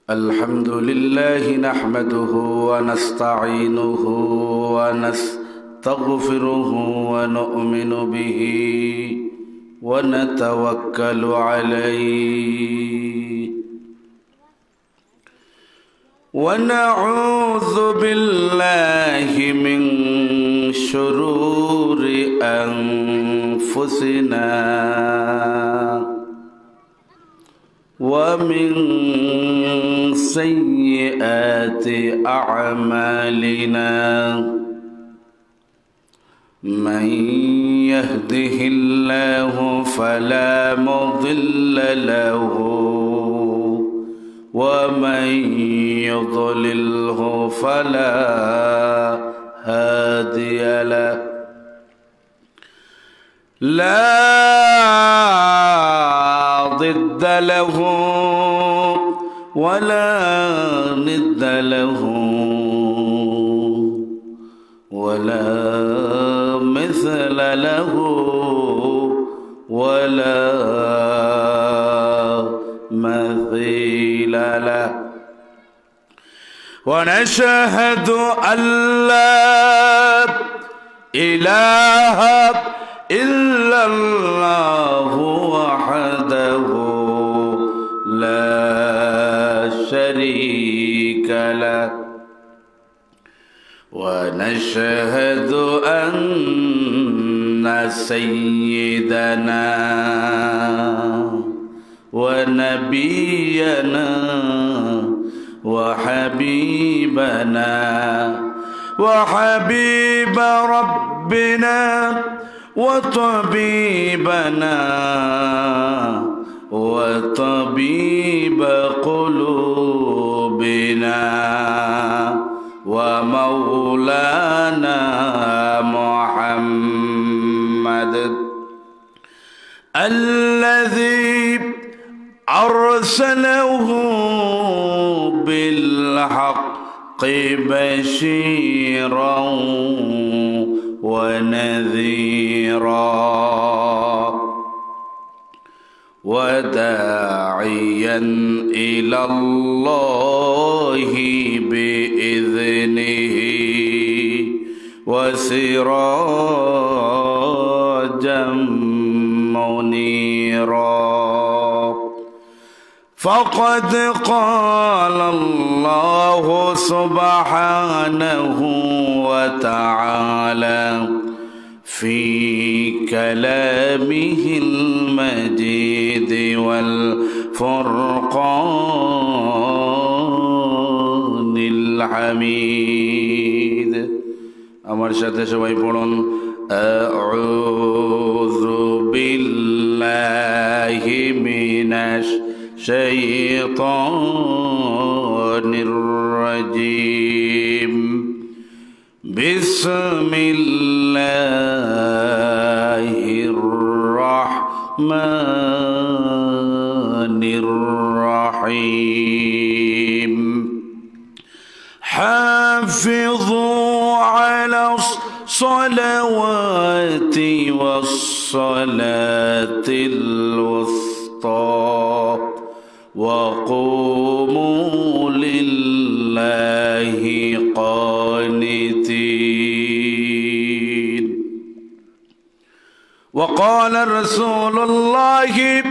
الحمد لله نحمده ونستعينه ونستغفره ونؤمن به ونتوكل عليه ونعوذ بالله من شرور أنفسنا ومن سيئات أعمالنا من يهده الله فلا مضل له ومن يضلله فلا هادي له لا ضد له ولا ند له ولا مثل له ولا مثيل له ونشهد أن لا إله إلا الله وحده لا شريك له ونشهد أن سيدنا ونبينا وحبيب ربنا وطبيبنا وطبيب قلوبنا ومولانا محمد الذي أرسله بالحق بشيرا ونذيرا وداعيا إلى الله بإذنه وسراجا منيرا فقد قال الله سبحانه وتعالى في كلامه المجيد والفرقان الحميد আমার সাথে সবাই পড়ুন আউযু বিল্লাহি মিনাশ শাইতানির রাজীম বিসমিল্লাহির রাহমানির রাহিম হাফিযু আলাস সালাওয়াতি ওয়াস সালাতিল উসতা وقوموا لله قانتين وقال رسول الله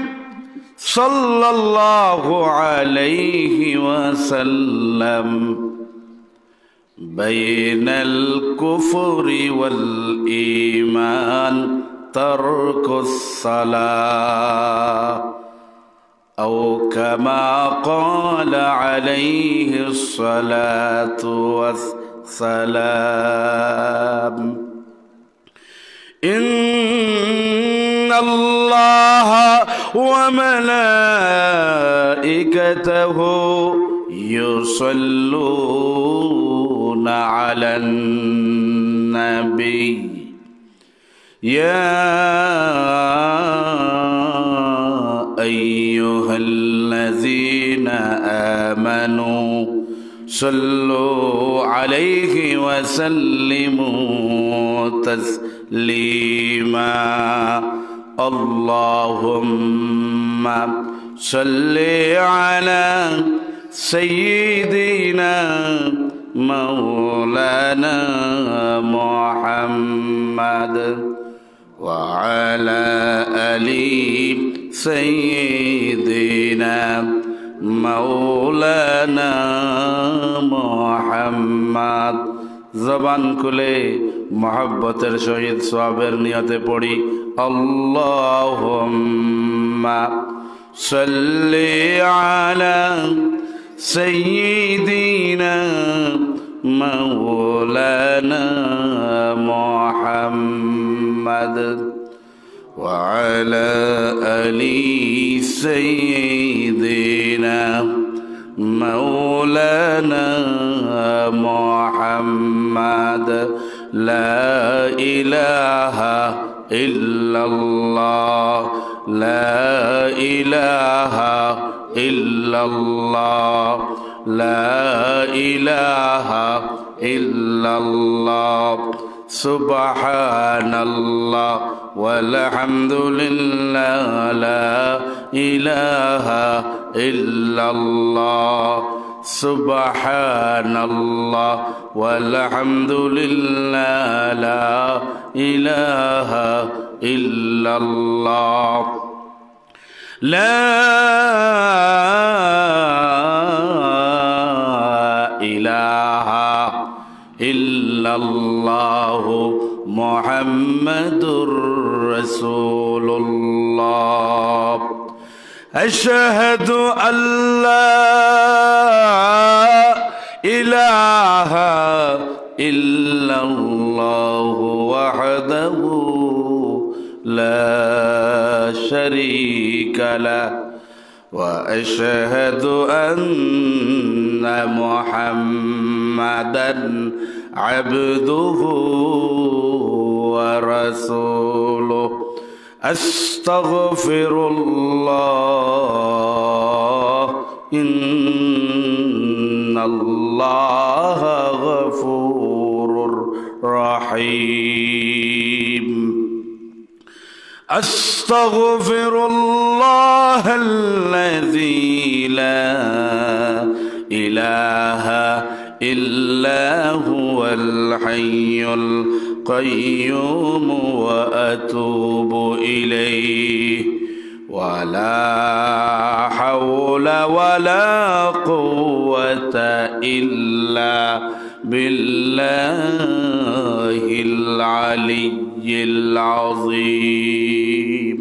صلى الله عليه وسلم بين الكفر والإيمان ترك الصلاة أو كما قال عليه الصلاة والسلام إن الله وملائكته يصلون على النبي يا أيها الذين آمنوا صلوا عليه وسلموا تسليما اللهم صل على سيدنا مولانا محمد وعلى آل سيدنا مولانا محمد জবান খুলে মহব্বতের সহিত সওয়াবের নিয়তে পড়ি আল্লাহুম্মা সাল্লি আলা সাইয়্যিদিনা মাওলানা মুহাম্মদ ওয়া আলা আলি সাইয়্যিদিনা مولانا محمد لا إله إلا الله لا إله إلا الله لا إله إلا الله سبحان الله والحمد لله لا إله إلا الله سبحان الله والحمد لله لا إله إلا الله لا إله إلا الله محمد رسول الله أشهد أن لا إله إلا الله وحده لا شريك له وأشهد أن محمدا عبده ورسوله أستغفر الله إن الله غفور رحيم أستغفر الله الذي لا إله إلا هو الحي القيوم وأتوب إليه ولا حول ولا قوة إلا بالله العلي العظيم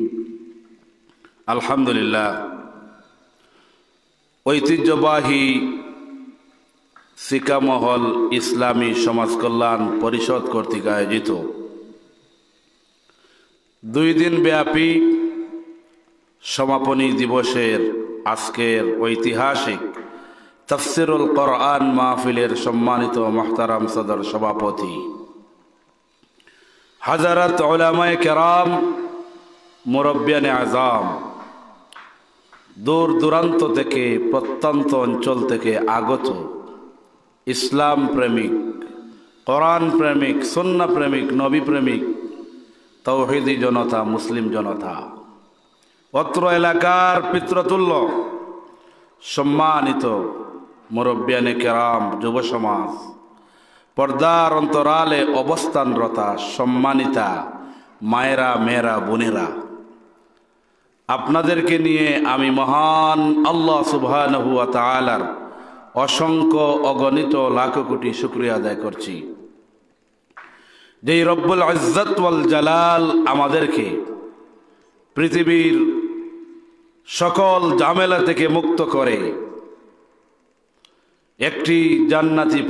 الحمد لله ঐতিহ্যবাহী সিকামহল ইসলামী সমাজ কল্যাণ পরিষদ কর্তৃক আয়োজিত 2 দিন ব্যাপী সমাপনী দিবসের আজকের ঐতিহাসিক তাফসিরুল কোরআন মাহফিলের সম্মানিত মুহতারাম সদর সভাপতি হযরত উলামায়ে কেরাম মুরব্বিয়ানে আযম দূর দূরান্ত থেকে প্রত্যন্ত অঞ্চল থেকে আগত ইসলাম প্রেমিক কোরআন প্রেমিক সুন্নাহ প্রেমিক নবী প্রেমিক তাওহীদি জনতা মুসলিম জনতা অত্র এলাকার পিতৃতুল্য সম্মানিত মুরব্বিয়ানে কেরাম যুব সমাজ পর্দার অন্তরালে অবস্থানরতা সম্মানিতা মায়েরা মেয়েরা বোনেরা আপনাদেরকে নিয়ে আমি মহান আল্লাহ সুবহানাহু ওয়া তাআলার অসংখ্য অগণিত লাখ কোটি শুকরিয়া আদায় করছি যেই রব্বুল ইজ্জত ওয়াল জালাল আমাদেরকে পৃথিবীর সকল ঝামেলা থেকে মুক্ত করে একটি জান্নাতি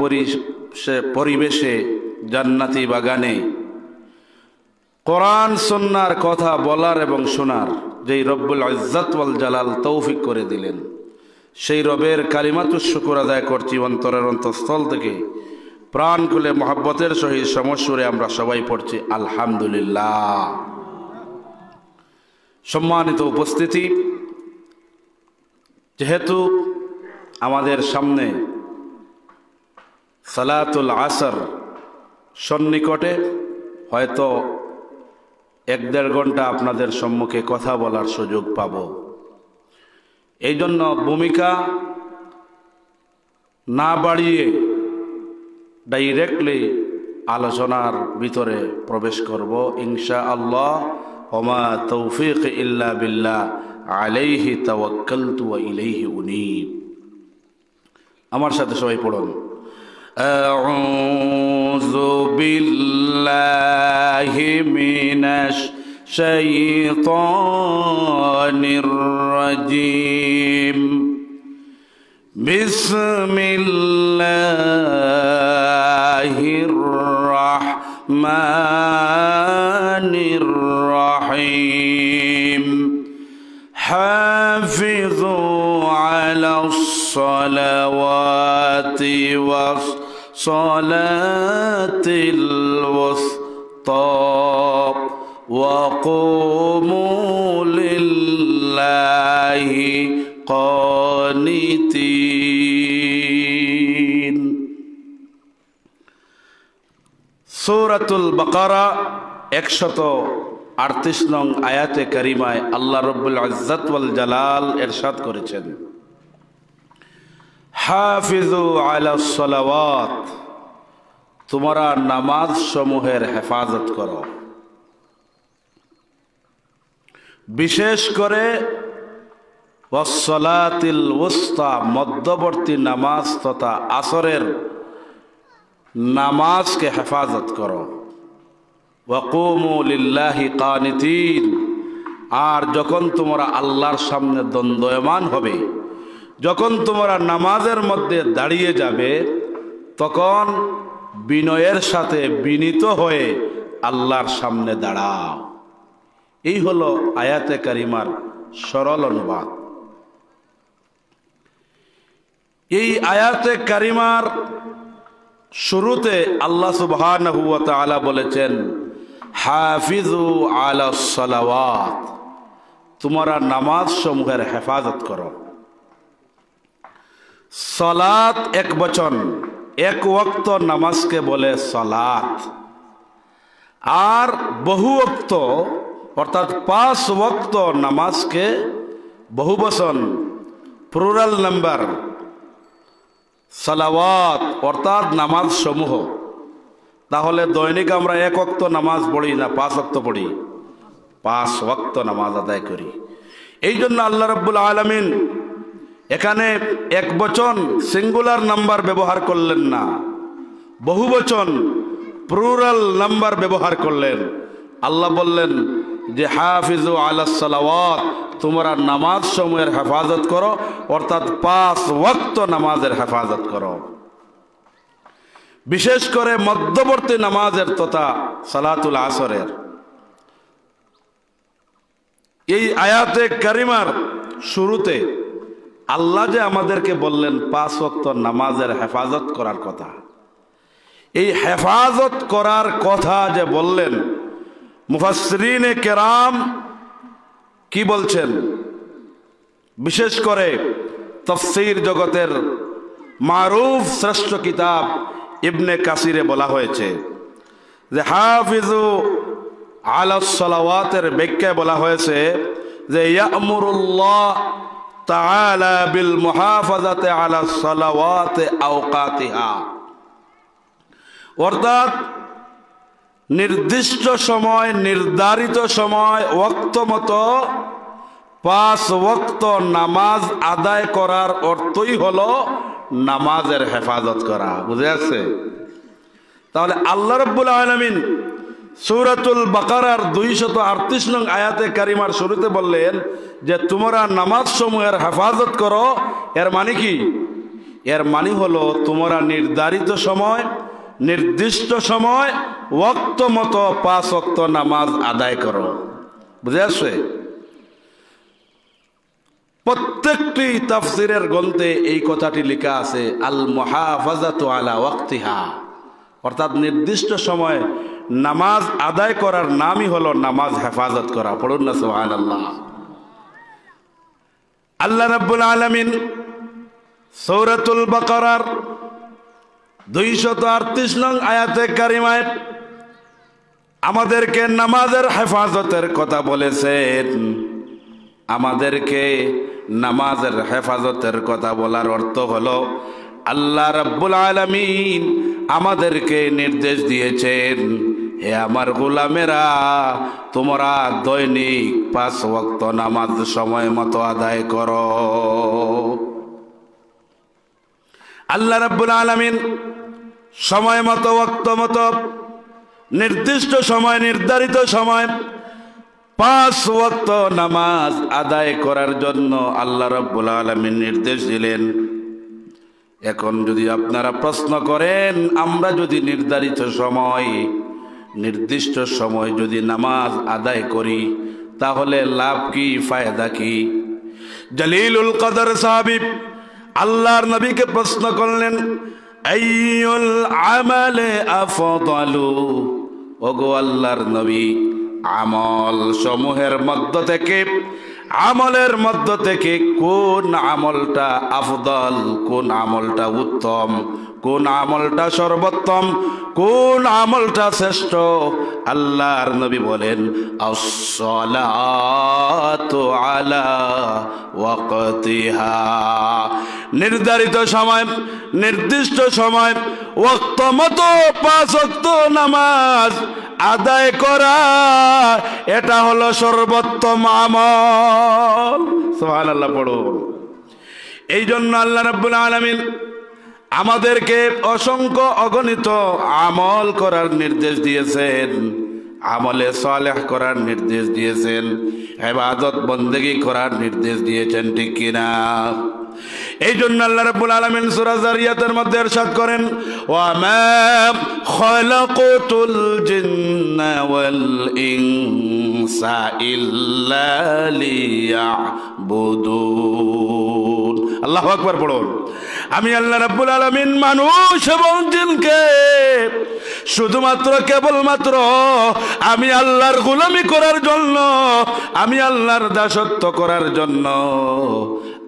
পরিবেশে জান্নাতি বাগানে কোরআন সুন্নাহর কথা বলার এবং শোনার যেই রব্বুল ইজ্জত ওয়াল জালাল তৌফিক করে দিলেন সেই রবের কালিমাতুশ শুকর আদায় করছি অন্তরের অন্তঃস্থল থেকে প্রাণ খুলে মহব্বতের সহিত সমস্বরে আমরা সবাই পড়ছি আলহামদুলিল্লাহ। সম্মানিত উপস্থিতি, যেহেতু আমাদের সামনে সালাতুল আসর সন্নিকটে, হয়তো 1-1.5 ঘন্টা আপনাদের সম্মুখে কথা বলার সুযোগ পাব। এই জন্য ভূমিকা না বাড়িয়ে ডাইরেক্টলি আলোচনার ভিতরে প্রবেশ করব ইনশাআল্লাহ। ওমা তৌফিক ইল্লা বিল্লাহ আলাইহি তাওয়াক্কালতু ওয়া ইলাইহি উনীব। আমার সাথে সবাই পড়ুন, আউযু বিল্লাহি মিনাশ শাইতানির রাজীম। বিসমিল্লাহির রাহমানির রাহিম। হাফিযু আলাস সালাওয়াতি ওয়াস সালাতিল ওয়াসতা ওয়া কুমু লিল্লাহি কানিতিন। সূরাতুল বাকারা 138 নং আয়াতে কারিমায় আল্লাহ রব্বুল ইজ্জত ওয়াল জালাল ইরশাদ করেছেন, হাফিজু আলাস সালাওয়াত, তোমরা নামাজ সমূহের হেফাজত করো, বিশেষ করে ওয়াসসালাতিল ওয়াসতা, মধ্যবর্তী নামাজ তথা আসরের নামাজকে হেফাজত করো। ওয়াকুমু লিল্লাহি কানিতিন, আর যখন তোমরা আল্লাহর সামনে দণ্ডায়মান হবে, যখন তোমরা নামাজের মধ্যে দাঁড়িয়ে যাবে, তখন বিনয়ের সাথে বিনীত হয়ে আল্লাহর সামনে দাঁড়াও। এই হলো আয়াতে কারিমার সরল অনুবাদ। এই আয়াতে কারিমার শুরুতে আল্লাহ সুবহানাহু ওয়া তাআলা বলেছেন, হাফিজু আলাস সালাওয়াত, তোমরা নামাজ সমূহের হেফাজত করো। সালাত এক বচন, এক ওয়াক্ত নামাজকে বলে সালাত, আর বহু ওয়াক্ত অর্থাৎ 5 ওয়াক্ত নামাজকে বহু বচন, প্লুরাল নাম্বার, সালাওয়াত অর্থাৎ নামাজ সমূহ। তাহলে দৈনিক আমরা 1 ওয়াক্ত নামাজ পড়ি না 5 ওয়াক্ত পড়ি? 5 ওয়াক্ত নামাজ আদায় করি। এই জন্য আল্লাহ রাব্বুল আলামিন এখানে এক বচন সিঙ্গুলার নাম্বার ব্যবহার করলেন না, বহু বচন প্লুরাল নাম্বার ব্যবহার করলেন। আল্লাহ বললেন যে হাফিজু আলাস সালাওয়াত, তোমরা নামাজ সমূহের হেফাজত করো, অর্থাৎ 5 ওয়াক্ত নামাজের হেফাজত করো, বিশেষ করে মধ্যবর্তী নামাজের তথা সালাতুল আসরের। এই আয়াতে কারিমার শুরুতে আল্লাহ যে আমাদেরকে বললেন 5 ওয়াক্ত নামাজের হেফাজত করার কথা, এই হেফাজত করার কথা যে বললেন, মুফাসসিরিনে কেরাম কি বলছেন? বিশেষ করে তাফসীর জগতের মারুফ শ্রেষ্ঠ কিতাব ইবনে কাসিরে বলা হয়েছে যে হাফিজু আলাস সালাওয়াতের ব্যাখ্যায় বলা হয়েছে যে ইয়ামুরুল্লাহ তাআলা বিল মুহাফাজাতি আলাস সালাওয়াতি আওকাতিহা, অর্থাৎ নির্দিষ্ট সময়, নির্ধারিত সময়, ওয়াক্ত মতো 5 ওয়াক্ত নামাজ আদায় করার অর্থই হলো নামাজের হেফাজত করা। বুঝে আসছে? তাহলে আল্লাহ রাব্বুল আলামিন সূরাতুল বাকারার 238 নং আয়াতে কারিমার শুরুতে বললেন যে তোমরা নামাজ সমূহের হেফাজত করো। এর মানে কি? এর মানে হলো তোমরা নির্ধারিত সময়, নির্দিষ্ট সময়, ওয়াক্ত মতো 5 ওয়াক্ত নামাজ আদায় করো। বুঝে আসছে? প্রত্যেকটি তাফসিরের গ্রন্থে এই কথাটি লেখা আছে, আল মুহাফাজাতু আলা ওয়াক্তিহা, অর্থাৎ নির্দিষ্ট সময় নামাজ আদায় করার নামই হলো নামাজ হেফাজত করা। পড়ুন না সুবহানাল্লাহ। আল্লাহ রাব্বুল আলামিন সূরাতুল বাকারার 238 নং আয়াতে কারিমায় আমাদেরকে নামাজের হেফাজতের কথা বলেছেন, আমাদেরকে নামাজের হেফাজতের কথা বলার অর্থ হলো আল্লাহ রাব্বুল আলামিন আমাদেরকে নির্দেশ দিয়েছেন, হে আমার গোলামেরা, তোমরা দৈনিক 5 ওয়াক্ত নামাজ সময় মতো আদায় করো। আল্লাহ রাব্বুল আলামিন সময় মতো, ওয়াক্ত মতো, নির্দিষ্ট সময়, নির্ধারিত সময় 5 ওয়াক্ত নামাজ আদায় করার জন্য আল্লাহ রাব্বুল আলামিন নির্দেশ দিলেন। এখন যদি আপনারা প্রশ্ন করেন, আমরা যদি নির্ধারিত সময়, নির্দিষ্ট সময় যদি নামাজ আদায় করি তাহলে লাভ কি, ফায়দা কি? জলিলুল কদর সাহাবী আল্লাহর নবীকে প্রশ্ন করলেন, আইয়ুল আমালে আফদালু, ওগো আল্লাহর নবী, আমল সমূহের মধ্য থেকে, আমলের মধ্য থেকে কোন আমলটা আফদল, কোন আমলটা উত্তম, কোন আমলটা সর্বোত্তম, কোন আমলটা শ্রেষ্ঠ? আল্লাহর নবী বলেন, আস-সালাতু আলা ওয়াক্তিহা, নির্ধারিত সময়, নির্দিষ্ট সময়, ওয়াক্ত মতো 5 ওয়াক্ত নামাজ আদায় করা, এটা হলো সর্বোত্তম আমল। সুবহানাল্লাহ পড়ো। এই জন্য আল্লাহ রাব্বুল আলামিন আমাদেরকে অসংখ্য অগণিত আমল করার নির্দেশ দিয়েছেন, আমলে সালেহ করার নির্দেশ দিয়েছেন, ইবাদত বন্দেগী করার নির্দেশ দিয়েছেন, ঠিক কিনা? এই জন্য আল্লাহ রাব্বুল আলামিন সূরা যারিয়াতের মধ্যে ইরশাদ করেন, ওয়া মা খালাকাতুল জিন্না ওয়াল ইনসা ইল্লা লিয়াবুদুন। আল্লাহু আকবার পড়ুন। আমি আল্লাহ রাব্বুল আলামিন মানুষ এবং জিনকে শুধুমাত্র, কেবলমাত্র আমি আল্লাহর গোলামি করার জন্য, আমি আল্লাহর দাসত্ব করার জন্য,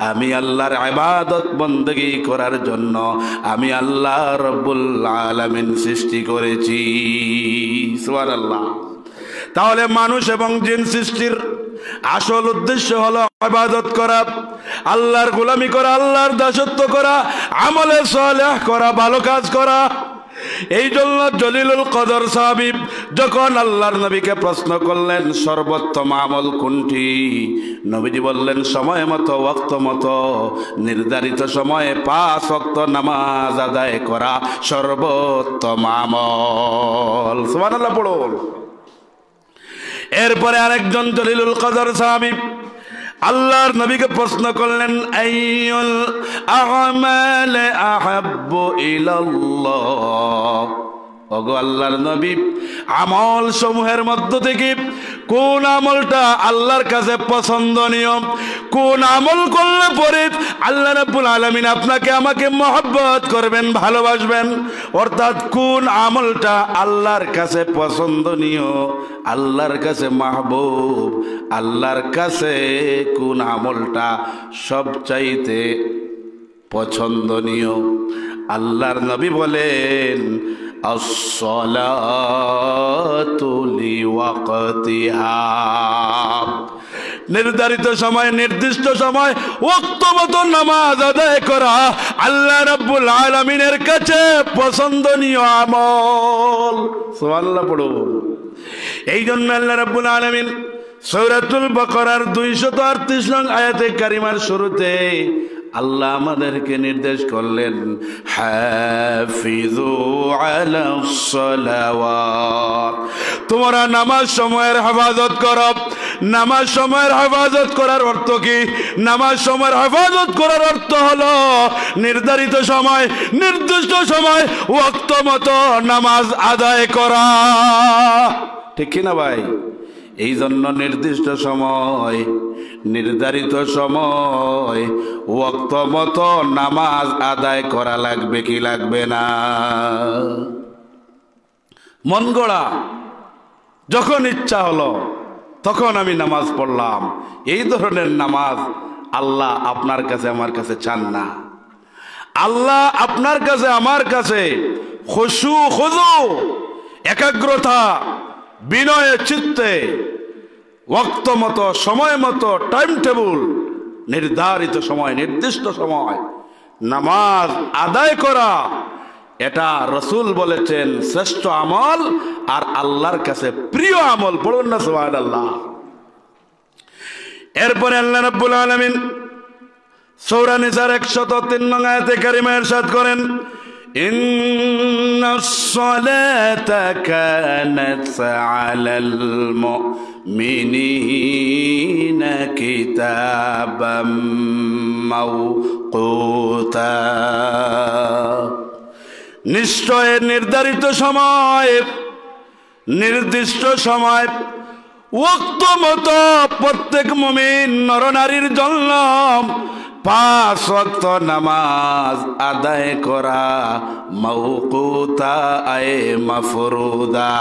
আমি আল্লাহর ইবাদত বন্দেগী করার জন্য আমি আল্লাহ রাব্বুল আলামিন সৃষ্টি করেছি। সুবহানাল্লাহ। তাহলে মানুষ এবং জিন সৃষ্টির আসল উদ্দেশ্য হলো ইবাদত করা, আল্লাহর গোলামি করা, আল্লাহর দাসত্ব করা, আমলে সালেহ করা, ভালো কাজ করা। এই জন্য জলিলুল কদর সাহাবী যখন আল্লাহর নবীকে প্রশ্ন করলেন সর্বোত্তম আমল কোনটি, নবীজি বললেন সময় মতো, ওয়াক্ত মতো, নির্ধারিত সময়ে 5 ওয়াক্ত নামাজ আদায় করা সর্বোত্তম আমল। সুবহানাল্লাহ পড়ুন। এরপরে আরেকজন জলিলুল কদর সাহাবী আল্লাহর নবীকে প্রশ্ন করলেন, আইয়ুল আমালে আহাব্বু ইলাল্লাহ, ওগো আল্লাহর নবী, আমল সমূহের মধ্য থেকে কোন আমলটা আল্লাহর কাছে পছন্দনীয়, কোন আমল করলে পরে আল্লাহ রাব্বুল আলামিন আপনাকে আমাকে মহব্বত করবেন, ভালোবাসবেন? অর্থাৎ কোন আমলটা আল্লাহর কাছে পছন্দনীয়, আল্লাহর কাছে মাহবুব, আল্লাহর কাছে কোন আমলটা সবচাইতে পছন্দনীয়? আল্লাহর নবী বলেন, আস-সালাতু লিওয়াক্তিহা, নির্ধারিত সময়, নির্দিষ্ট সময়, ওয়াক্ত মতো নামাজ আদায় করা আল্লাহ রাব্বুল আলামিনের কাছে পছন্দনীয় আমল। সুবহানাল্লাহ পড়ুন। এই জন্য আল্লাহ রাব্বুল আলামিন সূরাতুল বাকারার 238 নং আয়াতে কারিমার শুরুতে আল্লাহ আমাদেরকে নির্দেশ করলেন, হাফিজু আলাস সালাওয়াত, তোমরা নামাজ সময়ের হেফাজত করো। নামাজ সময়ের হেফাজত করার অর্থ কি? নামাজ সময়ের হেফাজত করার অর্থ হলো নির্ধারিত সময়, নির্দিষ্ট সময়, ওয়াক্ত মতো নামাজ আদায় করা, ঠিক কিনা ভাই? এই জন্য নির্দিষ্ট সময়, নির্ধারিত সময়, ওয়াক্ত মতো নামাজ আদায় করা লাগবে কি লাগবে না? মন গড়া যখন ইচ্ছা হলো তখন আমি নামাজ পড়লাম, এই ধরনের নামাজ আল্লাহ আপনার কাছে আমার কাছে চান না। আল্লাহ আপনার কাছে আমার কাছে খুশু, খুজু, একাগ্রতা, বিনয় চিত্তে, ওয়াক্ত মতো, সময় মতো, টাইম টেবল নির্ধারিত সময়, নির্দিষ্ট সময় নামাজ আদায় করা, এটা রাসূল বলেছেন শ্রেষ্ঠ আমল আর আল্লাহর কাছে প্রিয় আমল। পড়ুন না সুবহানাল্লাহ। এরপরে আল্লাহ রাব্বুল আলামিন সূরা নিসার 103 নং আয়াতে কারিমা ইরশাদ করেন, ইন্নাস সালাতা কানাত আলাল মুমিনিনা কিতাবাম মাওকুতা। নিশ্চয় নির্ধারিত সময়, নির্দিষ্ট সময়, ওয়াক্ত মতো প্রত্যেক মুমিন নরনারীর জন্য 5 ওয়াক্ত নামাজ আদায় করা মাওকুতা আয়ে মাফরুদা,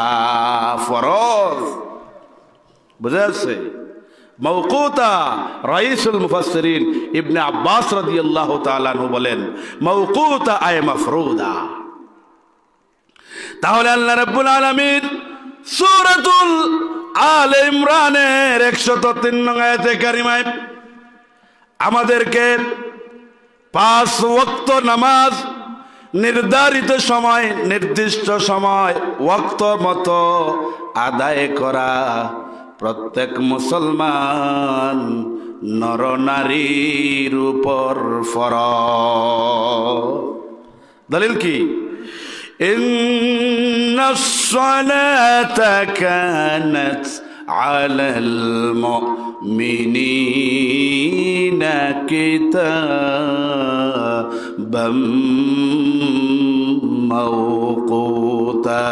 ফরজ। বুঝা যাচ্ছে? মাওকুতা। রাইসুল মুফাসসিরিন ইবনে আব্বাস রাদিয়াল্লাহু তাআলা আনহু বলেন মাওকুতা আয়ে মাফরুদা। তাহলে আল্লাহ রাব্বুল আলামিন সূরাতুল আলে ইমরানের 103 নং আয়াতে কারিমায় আমাদেরকে 5 ওয়াক্ত নামাজ নির্ধারিত সময়, নির্দিষ্ট সময়, ওয়াক্ত মতো আদায় করা প্রত্যেক মুসলমান নরনারীর উপর ফরজ। দলিল কি? ইন্নাস সালাতা কানাত আলাল মুমিনিনা কিতাবাম মাওকুতা।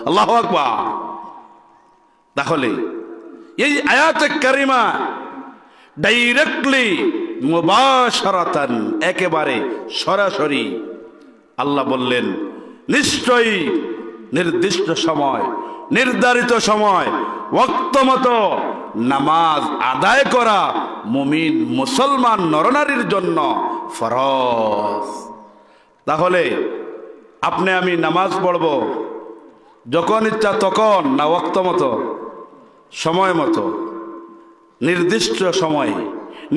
আল্লাহু আকবার। তাহলে এই আয়াতে কারিমা ডাইরেক্টলি মুবাশারাতান, একেবারে সরাসরি আল্লাহ বললেন নিশ্চয়ই নির্দিষ্ট সময়, নির্ধারিত সময়, ওয়াক্ত মতো নামাজ আদায় করা মুমিন মুসলমান নরনারীর জন্য ফরজ। তাহলে আপনি আমি নামাজ পড়ব যখন ইচ্ছা তখন, না ওয়াক্ত মতো, সময় মতো, নির্দিষ্ট সময়ে,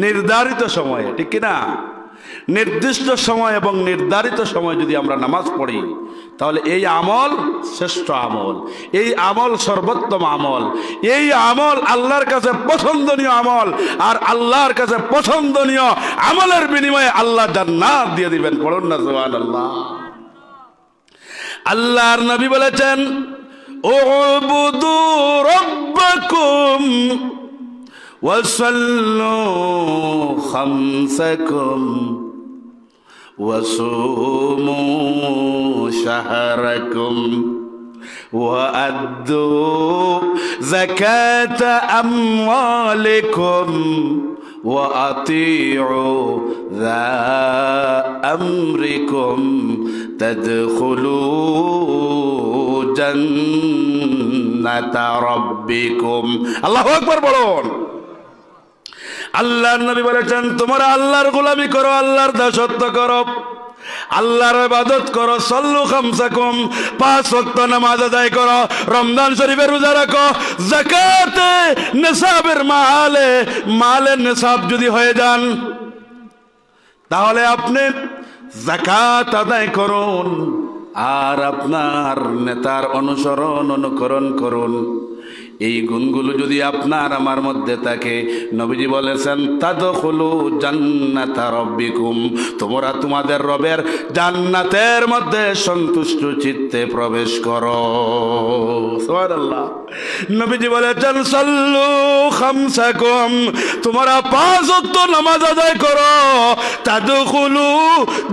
নির্ধারিত সময়ে, ঠিক কিনা? নির্দিষ্ট সময় এবং নির্ধারিত সময় যদি আমরা নামাজ পড়ি তাহলে এই আমল শ্রেষ্ঠ আমল, এই আমল সর্বোত্তম আমল, এই আমল আল্লাহর কাছে পছন্দনীয় আমল। আর আল্লাহর কাছে পছন্দনীয় আমলের বিনিময়ে আল্লাহ জান্নাত দিয়ে দিবেন। পড়ুন না সুবহানাল্লাহ। আল্লাহর নবী বলেছেন, উবুদু রাব্বাকুম ওয়াসাল্লু খামসাকুম ওয়াসুমু শাহরাকুম ওয়াআদ্দু যাকাতা আমওয়ালিকুম وأطيعوا ذا أمركم تدخلوا جنة ربكم। الله أكبر বলুন। আল্লাহর নবী বলেছেন তোমরা আল্লাহর গোলামি করো, আল্লাহর দাসত্ব করো, আল্লাহর ইবাদত করো, সল্লু খামসাকুম 5 ওয়াক্ত নামাজ আদায় করো, রমজান শরীফের রোজা রাখো, যাকাতে নিসাবের মালে নিসাব যদি হয়ে যান তাহলে আপনি যাকাত আদায় করুন আর আপনার নেতার অনুকরণ করুন। এই গুণগুলো যদি আপনার আমার মধ্যে থাকে, নবীজি বলেছেন তাদখুলু জান্নাতা রাব্বিকুম, তোমরা তোমাদের রবের জান্নাতের মধ্যে সন্তুষ্ট চিত্তে প্রবেশ করো। সুবহানাল্লাহ। নবীজি বলেছেন সাল্লু খামসাকুম, তোমরা 5 ওয়াক্ত নামাজ আদায় করো, তাদখুলু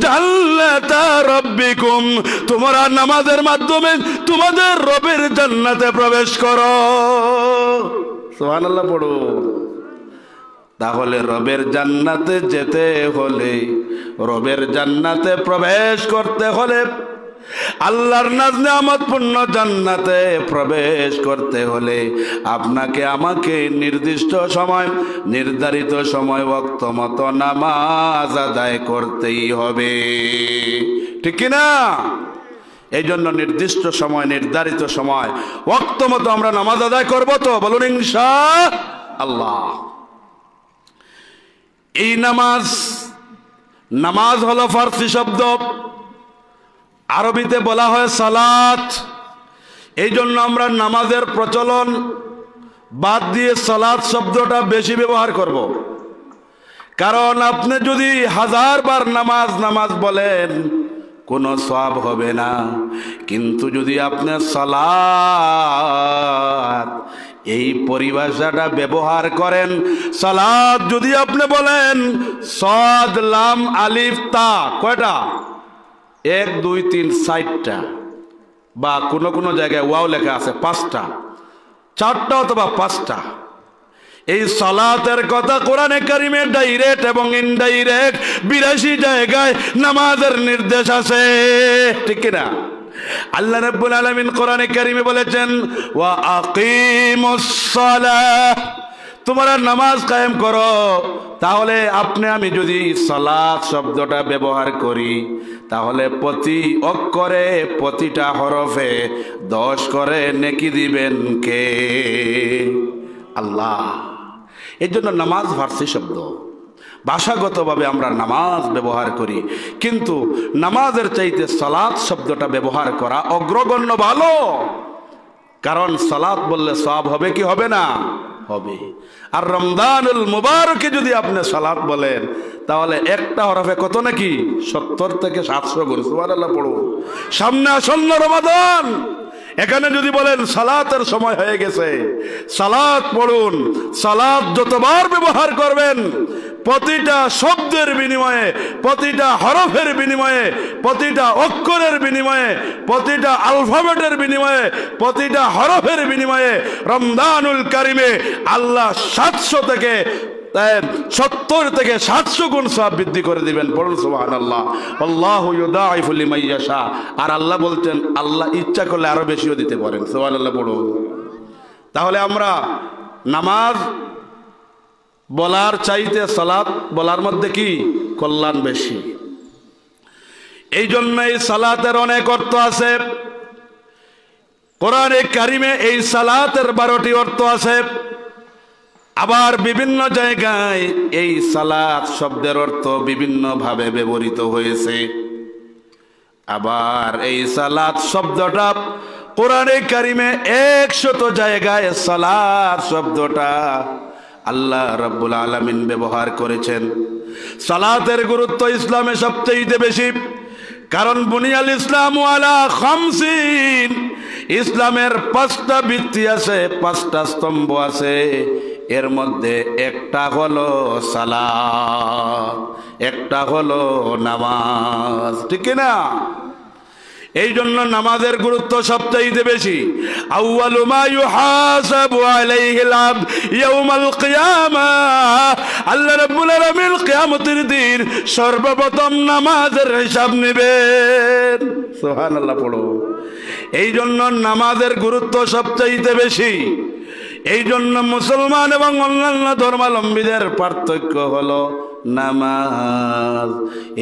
জান্নাতা রাব্বিকুম, তোমরা নামাজের মাধ্যমে তোমাদের রবের জান্নাতে প্রবেশ করো। সুবহানাল্লাহ পড়ো। তাহলে রবের জান্নাতে যেতে হলে, রবের জান্নাতে প্রবেশ করতে হলে, আল্লাহর নাজ নেয়ামতপূর্ণ জান্নাতে প্রবেশ করতে হলে আপনাকে আমাকে নির্দিষ্ট সময়, নির্ধারিত সময় ওয়াক্ত মতো নামাজ আদায় করতেই হবে, ঠিক কিনা? এই জন্য নির্দিষ্ট সময়, নির্ধারিত সময়, ওয়াক্ত মতো আমরা নামাজ আদায় করবো তো? বলুন ইনশাআল্লাহ। এই নামাজ, নামাজ হলো ফার্সি শব্দ, আরবিতে বলা হয় সালাত। এই জন্য আমরা নামাজের প্রচলন বাদ দিয়ে সালাত শব্দটা বেশি ব্যবহার করব। কারণ আপনি যদি 1000 বার নামাজ নামাজ বলেন কোনো সওয়াব হবে না, কিন্তু যদি আপনি সালাত এই পরিভাষাটা ব্যবহার করেন, সালাত যদি আপনি বলেন সাদ লাম আলিফ তা, কয়টা? 1 2 3 4টা, বা কোনো কোনো জায়গায় ওয়াও লেখা আছে 5টা, 4টা অথবা 5টা। এই সালাতের কথা কোরআনে কারিমে ডাইরেক্ট এবং ইনডাইরেক্ট 82 জায়গায় নামাজের নির্দেশ আছে, ঠিক কি না? আল্লাহ রাব্বুল আলামিন কোরআনে কারিমে বলেছেন ওয়া আকিমুস সালাহ, তোমরা নামাজ কায়েম করো। তাহলে আপনি আমি যদি সালাত শব্দটা ব্যবহার করি, তাহলে প্রতি অক্ষরে প্রতিটা হরফে 10 করে নেকি দিবেন কে? আল্লাহ। এই জন্য নামাজ ফার্সি শব্দ, ভাষাগতভাবে আমরা নামাজ ব্যবহার করি, কিন্তু নামাজের চাইতে সালাত শব্দটা ব্যবহার করা অগ্রগণ্য ভালো। কারণ সালাত বললে সওয়াব হবে কি হবে না? হবে। আর রমজানুল মুবারকে যদি আপনি সালাত বলেন, তাহলে একটা হরফে কত নাকি? 70 থেকে 700 গুণ। সুবহানাল্লাহ পড়ুন। সামনে আসন্ন রমাদান, এখানে যদি বলেন সালাতের সময় হয়ে গেছে, সালাত পড়ুন। সালাত যতবার ব্যবহার করবেন, প্রতিটা শব্দের বিনিময়ে, প্রতিটা হরফের বিনিময়ে, প্রতিটা অক্ষরের বিনিময়ে, প্রতিটা আলফাবেটের বিনিময়ে, প্রতিটা হরফের বিনিময়ে রমজানুল কারিমে আল্লাহ 700 থেকে 70 থেকে 700 গুণ সওয়াব বৃদ্ধি করে দিবেন। বলুন সুবহানাল্লাহ। আল্লাহু ইউদাইফু লিমান ইয়াশা। আর আল্লাহ বলতেন আল্লাহ ইচ্ছা করলে আরো বেশিও দিতে পারেন। সুবহানাল্লাহ পড়ুন। তাহলে আমরা নামাজ বলার চাইতে সালাত বলার মধ্যে কি কল্যাণ বেশি। এই জন্য এই সালাতের অনেক অর্থ আছে। কোরআনে কারিমে এই সালাতের 12টি অর্থ আছে। আবার বিভিন্ন জায়গায় এই সালাত শব্দের অর্থ বিভিন্ন ভাবে ব্যবহৃত হয়েছে। আবার এই সালাত শব্দটা কোরআনে কারিমে 100 জায়গায় সালাত শব্দটা আল্লাহ রাব্বুল আলামিন ব্যবহার করেছেন। সালাতের গুরুত্ব ইসলামে সবচেয়ে বেশি, কারণ বুনিয়াল ইসলামু আলা খামসিন, ইসলামের 5টা ভিত্তি আছে, 5টা স্তম্ভ আছে। এর মধ্যে একটা হলো সালাত, একটা হলো নামাজ, ঠিক না? এই জন্য নামাজের গুরুত্ব সবচেয়ে বেশি। আউয়ালু মা ইউহাসাবু আলাইহিল আবদ ইয়াউমাল কিয়ামাহ, আল্লাহ রাব্বুল আলামিন কিয়ামতের দিন সর্বপ্রথম নামাজের হিসাব নেবেন। সুবহানাল্লাহ পড়ো। এই জন্য নামাজের গুরুত্ব সবচেয়ে বেশি। এই জন্য মুসলমান এবং অন্যান্য ধর্মাবলম্বীদের পার্থক্য হলো নামাজ।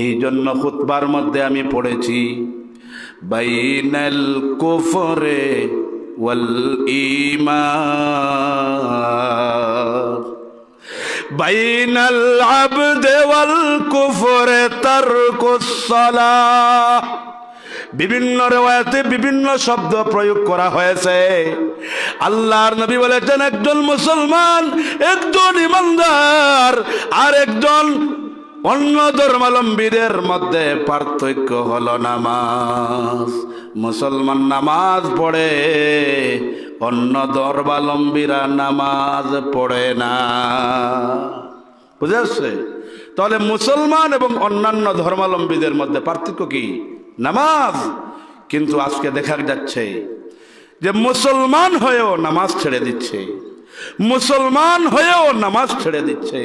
এই জন্য খুতবার মধ্যে আমি পড়েছি বাইনাল কুফরে ওয়াল ঈমান, বাইনাল আবদে ওয়াল কুফরে তারকুস সালাহ। বিভিন্ন রিওয়ায়াতে বিভিন্ন শব্দ প্রয়োগ করা হয়েছে। আল্লাহর নবী বলেছেন একজন মুসলমান, একজন ইমানদার আর একজন অন্য ধর্মাবলম্বীদের মধ্যে পার্থক্য হলো নামাজ। মুসলমান নামাজ পড়ে, অন্য ধর্মাবলম্বীরা নামাজ পড়ে না। বুঝে আসছে? তাহলে মুসলমান এবং অন্যান্য ধর্মাবলম্বীদের মধ্যে পার্থক্য কি? নামাজ। কিন্তু আজকে দেখা যাচ্ছে যে মুসলমান হয়েও নামাজ ছেড়ে দিচ্ছে, মুসলমান হয়েও নামাজ ছেড়ে দিচ্ছে।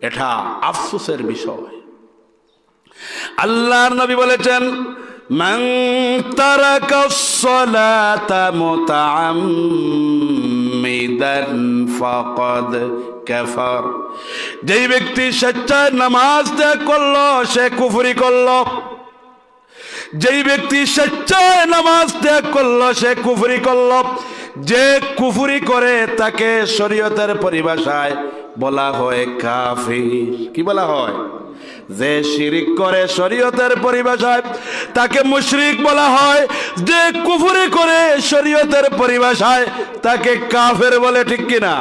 এটা আফসোসের বিষয়। আল্লাহর নবী বলেছেন মান তারাকাস সালাতা মুতাআম্মিদান ফাকাদ কাফার, যেই ব্যক্তি স্বেচ্ছায় নামাজ ত্যাগ করলো সে কুফরি করলো। যেই ব্যক্তি স্বেচ্ছায় নামাজ ত্যাগ করলো সে কুফরি করলো। যে কুফরি করে তাকে শরীয়তের পরিভাষায় বলা হয় কাফির। কি বলা হয়? যে শিরিক করে শরীয়তের পরিভাষায় তাকে মুশরিক বলা হয়, যে কুফরি করে শরীয়তের পরিভাষায় তাকে কাফের বলে, ঠিক কিনা?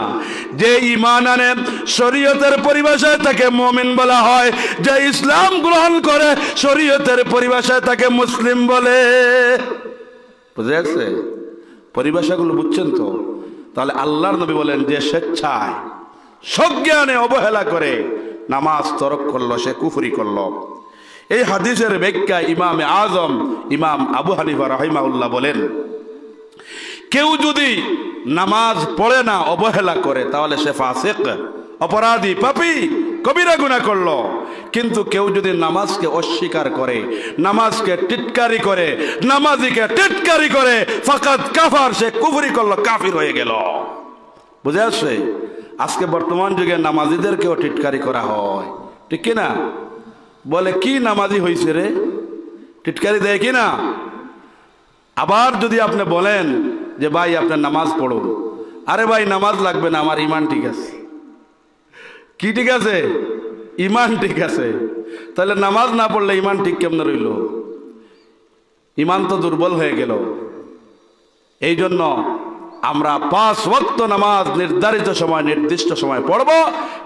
যে ঈমান আনে শরীয়তের পরিভাষায় তাকে মুমিন বলা হয়, যে ইসলাম গ্রহণ করে শরীয়তের পরিভাষায় তাকে মুসলিম বলে। বুঝে যাচ্ছে? পরিভাষাগুলো বুঝছেন তো? তাহলে আল্লাহর নবী বলেন, যে স্বেচ্ছায় সজ্ঞানে অবহেলা করে নামাজ তরক করলো সে কুফরি করলো। এই হাদিসের ব্যাখ্যা ইমামে আজম ইমাম আবু হানিফা রাহিমাহুল্লাহ বলেন, কেউ যদি নামাজ পড়ে না, অবহেলা করে, তাহলে সে ফাসিক, অপরাধী, পাপী, কবিরা গুনাহ করলো। কিন্তু কেউ যদি নামাজকে অস্বীকার করে, নামাজকে টিটকারি করে, নামাজিকে টিটকারি করে, ফাকাদ কাফার, সে কুফরি করলো, কাফির হয়ে গেল। বুঝে আসছে? আজকে বর্তমান যুগে নামাজিদেরকেও টিটকারি করা হয়, ঠিক কিনা? বলে কি নামাজি হয়েছে রে, টিটকারি দেয় কিনা? আবার যদি আপনি বলেন যে ভাই আপনার নামাজ পড়ুন, আরে ভাই নামাজ লাগবে না, আমার ইমান ঠিক আছে। কি ঠিক আছে? ইমান ঠিক আছে। তাহলে নামাজ না পড়লে ইমান ঠিক কেমন রইল? ইমান তো দুর্বল হয়ে গেল। এই জন্য আমরা 5 ওয়াক্ত নামাজ নির্ধারিত সময়, নির্দিষ্ট সময় পড়ব।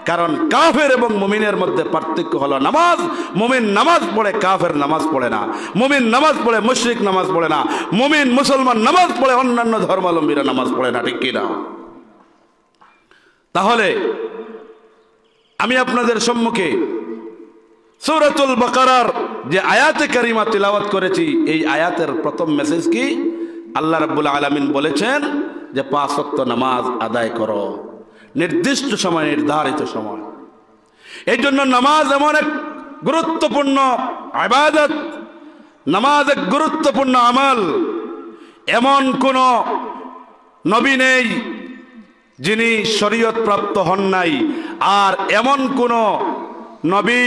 কারণ কাফের এবং মুমিনের মধ্যে পার্থক্য হলো নামাজ। মুমিন নামাজ পড়ে, কাফের নামাজ পড়ে না। মুমিন নামাজ পড়ে, মুশরিক নামাজ পড়ে না। মুমিন মুসলমান নামাজ পড়ে, অন্যান্য ধর্মাবলম্বীরা নামাজ পড়ে না, ঠিক কিনা? তাহলে আমি আপনাদের সম্মুখে সূরাতুল বাকারার যে আয়াতে কারিমা তিলাওয়াত করেছি, এই আয়াতের প্রথম মেসেজ কি? আল্লাহ রাব্বুল আলামিন বলেছেন যে 5 ওয়াক্ত নামাজ আদায় করো, নির্দিষ্ট সময়, নির্ধারিত সময়। এই জন্য নামাজ এমন এক গুরুত্বপূর্ণ ইবাদত, নামাজ এক গুরুত্বপূর্ণ আমল। এমন কোন নবী নেই যিনি শরীয়ত প্রাপ্ত হন নাই, আর এমন কোন নবী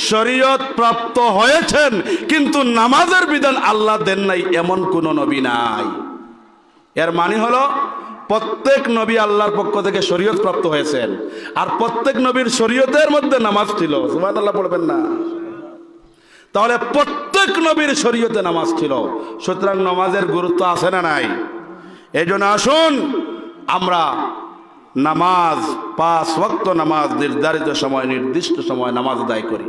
শরীয়ত প্রাপ্ত হয়েছেন কিন্তু নামাজের বিধান আল্লাহ দেন নাই, এমন কোন নবী নাই। এর মানে হলো প্রত্যেক নবী আল্লাহর পক্ষ থেকে শরীয়ত প্রাপ্ত হয়েছেন, আর প্রত্যেক নবীর শরীয়তের মধ্যে নামাজ ছিল। সুবহানাল্লাহ পড়বেন না? তাহলে প্রত্যেক নবীর শরীয়তে নামাজ ছিল। সুতরাং নামাজের গুরুত্ব আছে না নাই? এই জন্য আসুন আমরা নামাজ, 5 ওয়াক্ত নামাজ নির্ধারিত সময়, নির্দিষ্ট সময় নামাজ আদায় করি।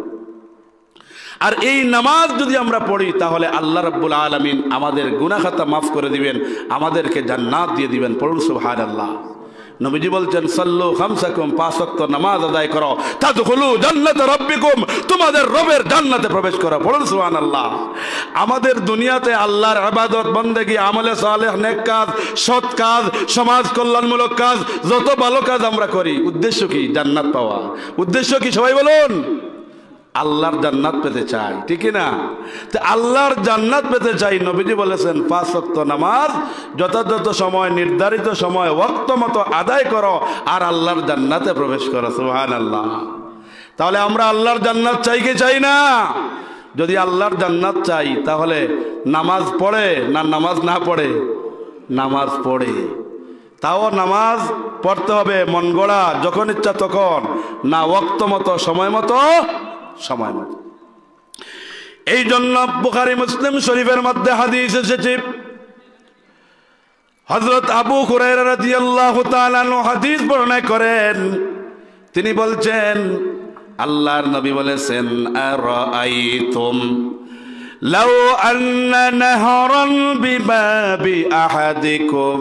আর এই নামাজ যদি আমরা পড়ি তাহলে আল্লাহ রাব্বুল আলামিন আমাদের গুনাহ খাতা মাফ করে দিবেন, আমাদেরকে জান্নাত দিয়ে দিবেন। পড়ুন সুবহানাল্লাহ। নবীজি বলছেন, সাল্লু খামসাকুম, 5 ওয়াক্ত নামাজ আদায় করো, তাদখুলু জান্নাত রাব্বিকুম, তোমাদের রবের জান্নাতে প্রবেশ করো। পড়ুন সুবহানাল্লাহ। আমাদের দুনিয়াতে আল্লাহর ইবাদত, বন্দেগী, আমলে সালেহ, নেক কাজ, সৎ কাজ, সমাজ কল্যাণমূলক কাজ, যত ভালো কাজ আমরা করি, উদ্দেশ্য কি? জান্নাত পাওয়া। উদ্দেশ্য কি? সবাই বলুন। আল্লাহর জান্নাত পেতে চাই, ঠিক না? তো আল্লাহর জান্নাত পেতে চাই, নবীজি বলেছেন 5 ওয়াক্ত নামাজ যথাযথ সময়, নির্ধারিত সময়, ওয়াক্ত মতো আদায় করো, আর আল্লাহর জান্নাতে প্রবেশ করো। সুবহানাল্লাহ। তাহলে আমরা আল্লাহর জান্নাত চাই কি চাই না? যদি আল্লাহর জান্নাত চাই তাহলে নামাজ পড়ে না নামাজ না পড়ে? নামাজ পড়ে। তাও নামাজ পড়তে হবে মন গড়া, যখন ইচ্ছা তখন না, ওয়াক্ত মতো, সময় মতো, সময় মতো। এই জন্য বুখারী মুসলিম শরীফের মধ্যে হাদিস এসেছে, হযরত আবু হুরায়রা রাদিয়াল্লাহু তাআলা আনহু হাদিস বর্ণনা করেন। তিনি বলছেন, আল্লাহর নবী বলেছেন, আরাআইতুম লাউ আন্না নাহরান বিবাবি আহাদিকুম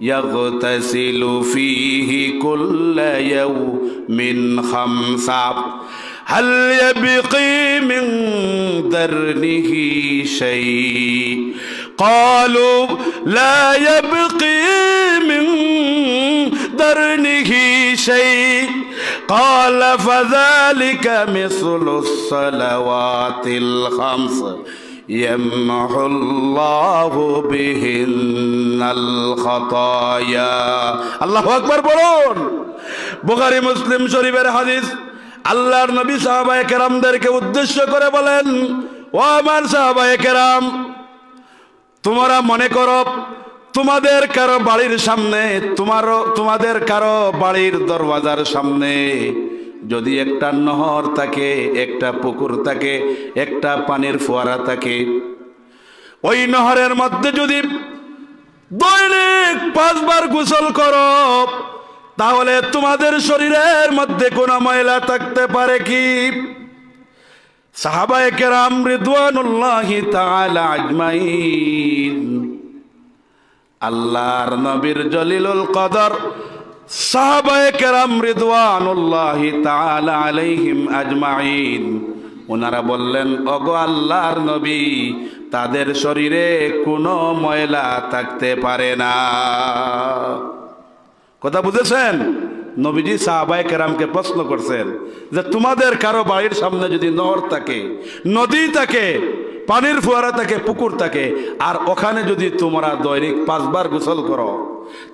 ইয়াগতাসিলু ফীহি কুল্লা ইয়াওমিন খামসা هل يبقي من درنه شيء؟ قالوا لا يبقي من درنه شيء. قال فذلك مثل الصلوات الخمس يمحو الله بهن الخطايا. الله أكبر বলুন। বুখারী মুসলিম শরীফের হাদিস। আল্লাহর নবী সাহাবায়ে কেরামদেরকে উদ্দেশ্য করে বলেন, ও আমার সাহাবায়ে কেরাম, তোমরা মনে করো তোমাদের কারো বাড়ির সামনে, তোমাদের কারো বাড়ির দরওয়াজার সামনে যদি একটা নহর থাকে, একটা পুকুর থাকে, একটা পানির ফোয়ারা থাকে, ওই নহরের মধ্যে যদি দৈনিক 5 বার গোসল করো, তাহলে তোমাদের শরীরের মধ্যে কোনো ময়লা থাকতে পারে কি? সাহাবায়ে কেরাম রিদওয়ানুল্লাহি তাআলা আজমাইন, আল্লাহর নবীর জলিলুল কদর সাহাবায়ে কেরাম রিদওয়ানুল্লাহি তাআলা আলাইহিম আজমাইন, ওনারা বললেন, ওগো আল্লাহর নবী, তাদের শরীরে কোনো ময়লা থাকতে পারে না। কথা বুঝেছেন? নবীজি সাহাবায়ে কেরামকে প্রশ্ন করছেন যে তোমাদের কারো বাড়ির সামনে যদি নহর থাকে, নদী থাকে, পানির ফোয়ারা থাকে, পুকুর থাকে, আর ওখানে যদি তোমরা দৈনিক 5 বার গোসল করো,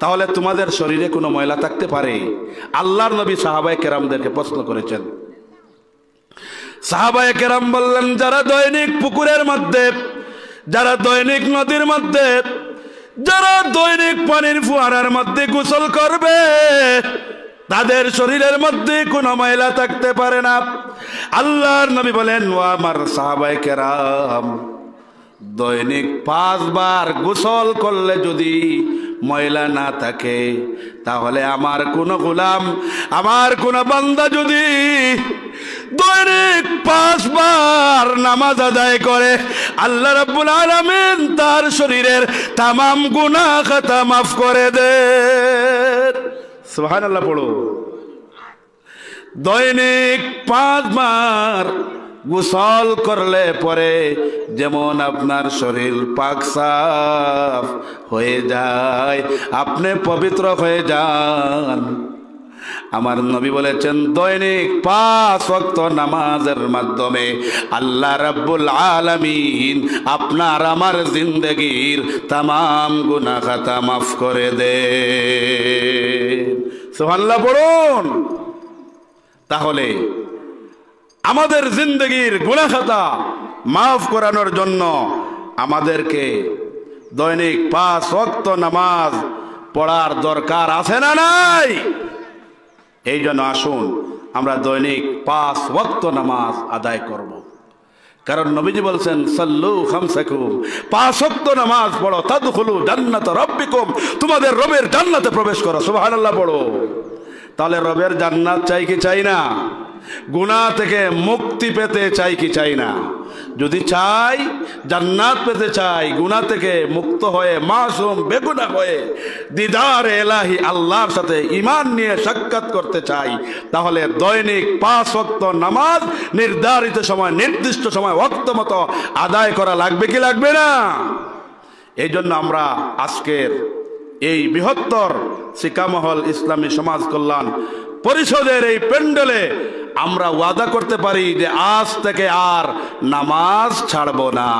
তাহলে তোমাদের শরীরে কোনো ময়লা থাকতে পারে? আল্লাহর নবী সাহাবায়ে কেরামদেরকে প্রশ্ন করেছেন। সাহাবায়ে কেরাম বললেন, যারা দৈনিক পুকুরের মধ্যে, যারা দৈনিক নদীর মধ্যে, যারা দৈনিক পানির ফোয়ারার মধ্যে গোসল করবে, তাদের শরীরের মধ্যে কোনো ময়লা থাকতে পারে না। আল্লাহর নবী বলেন, ও আমার সাহাবায়ে কেরাম, দৈনিক 5 বার গোসল করলে যদি ময়লা না থাকে, তাহলে আমার কোন গোলাম, আমার কোন বান্দা যদি দৈনিক 5 বার নামাজ আদায় করে, আল্লাহ রাব্বুল আলামিন তার শরীরের তামাম গুনাহ খাতা মাফ করে দেন। সুবহানাল্লাহ পড়ো। দৈনিক 5 বার গোসল করলে পরে যেমন আপনার শরীর পাক সাফ হয়ে যায়, আপনি পবিত্র হয়ে যান। আমার নবী বলেছেন, দৈনিক 5 ওয়াক্ত নামাজের মাধ্যমে আল্লাহ রাব্বুল আলামিন আপনার আমার জিন্দেগীর তামাম গুনাহ খাতা মাফ করে দেন। সুবহানাল্লাহ পড়ুন। তাহলে আমাদের জিন্দেগীর গুনাহ খাতা মাফ করানোর জন্য আমাদেরকে দৈনিক 5 ওয়াক্ত নামাজ পড়ার দরকার আছে না নাই? এই জন্য আসুন আমরা দৈনিক 5 ওয়াক্ত নামাজ আদায় করব। কারণ নবীজি বলছেন, সাল্লু খামসাকুম, 5 ওয়াক্ত নামাজ পড়ো, তাদখুলু জান্নাত রাব্বিকুম, তোমাদের রবের জান্নাতে প্রবেশ করো। সুবহানাল্লাহ পড়ো। তাহলে রবের জান্নাত চাই কি চাই না? গুনাহ থেকে মুক্তি পেতে চাই কি চাই না? যদি চাই, জান্নাত পেতে চাই, গুনাহ থেকে মুক্ত হয়ে মাসুম বেগুনাহ হয়ে দিদার এলাহি আল্লাহর সাথে ঈমান নিয়ে সাক্ষাৎ করতে চাই, তাহলে দৈনিক 5 ওয়াক্ত নামাজ নির্ধারিত সময়, নির্দিষ্ট সময়, ওয়াক্ত মতো আদায় করা লাগবে কি লাগবে না? এই জন্য আমরা আজকের এই বৃহত্তর সিকামহল ইসলামী সমাজ কল্যাণ পরিষদের এই প্যান্ডেলে আমরা ওয়াদা করতে পারি যে আজ থেকে আর নামাজ ছাড়ব না।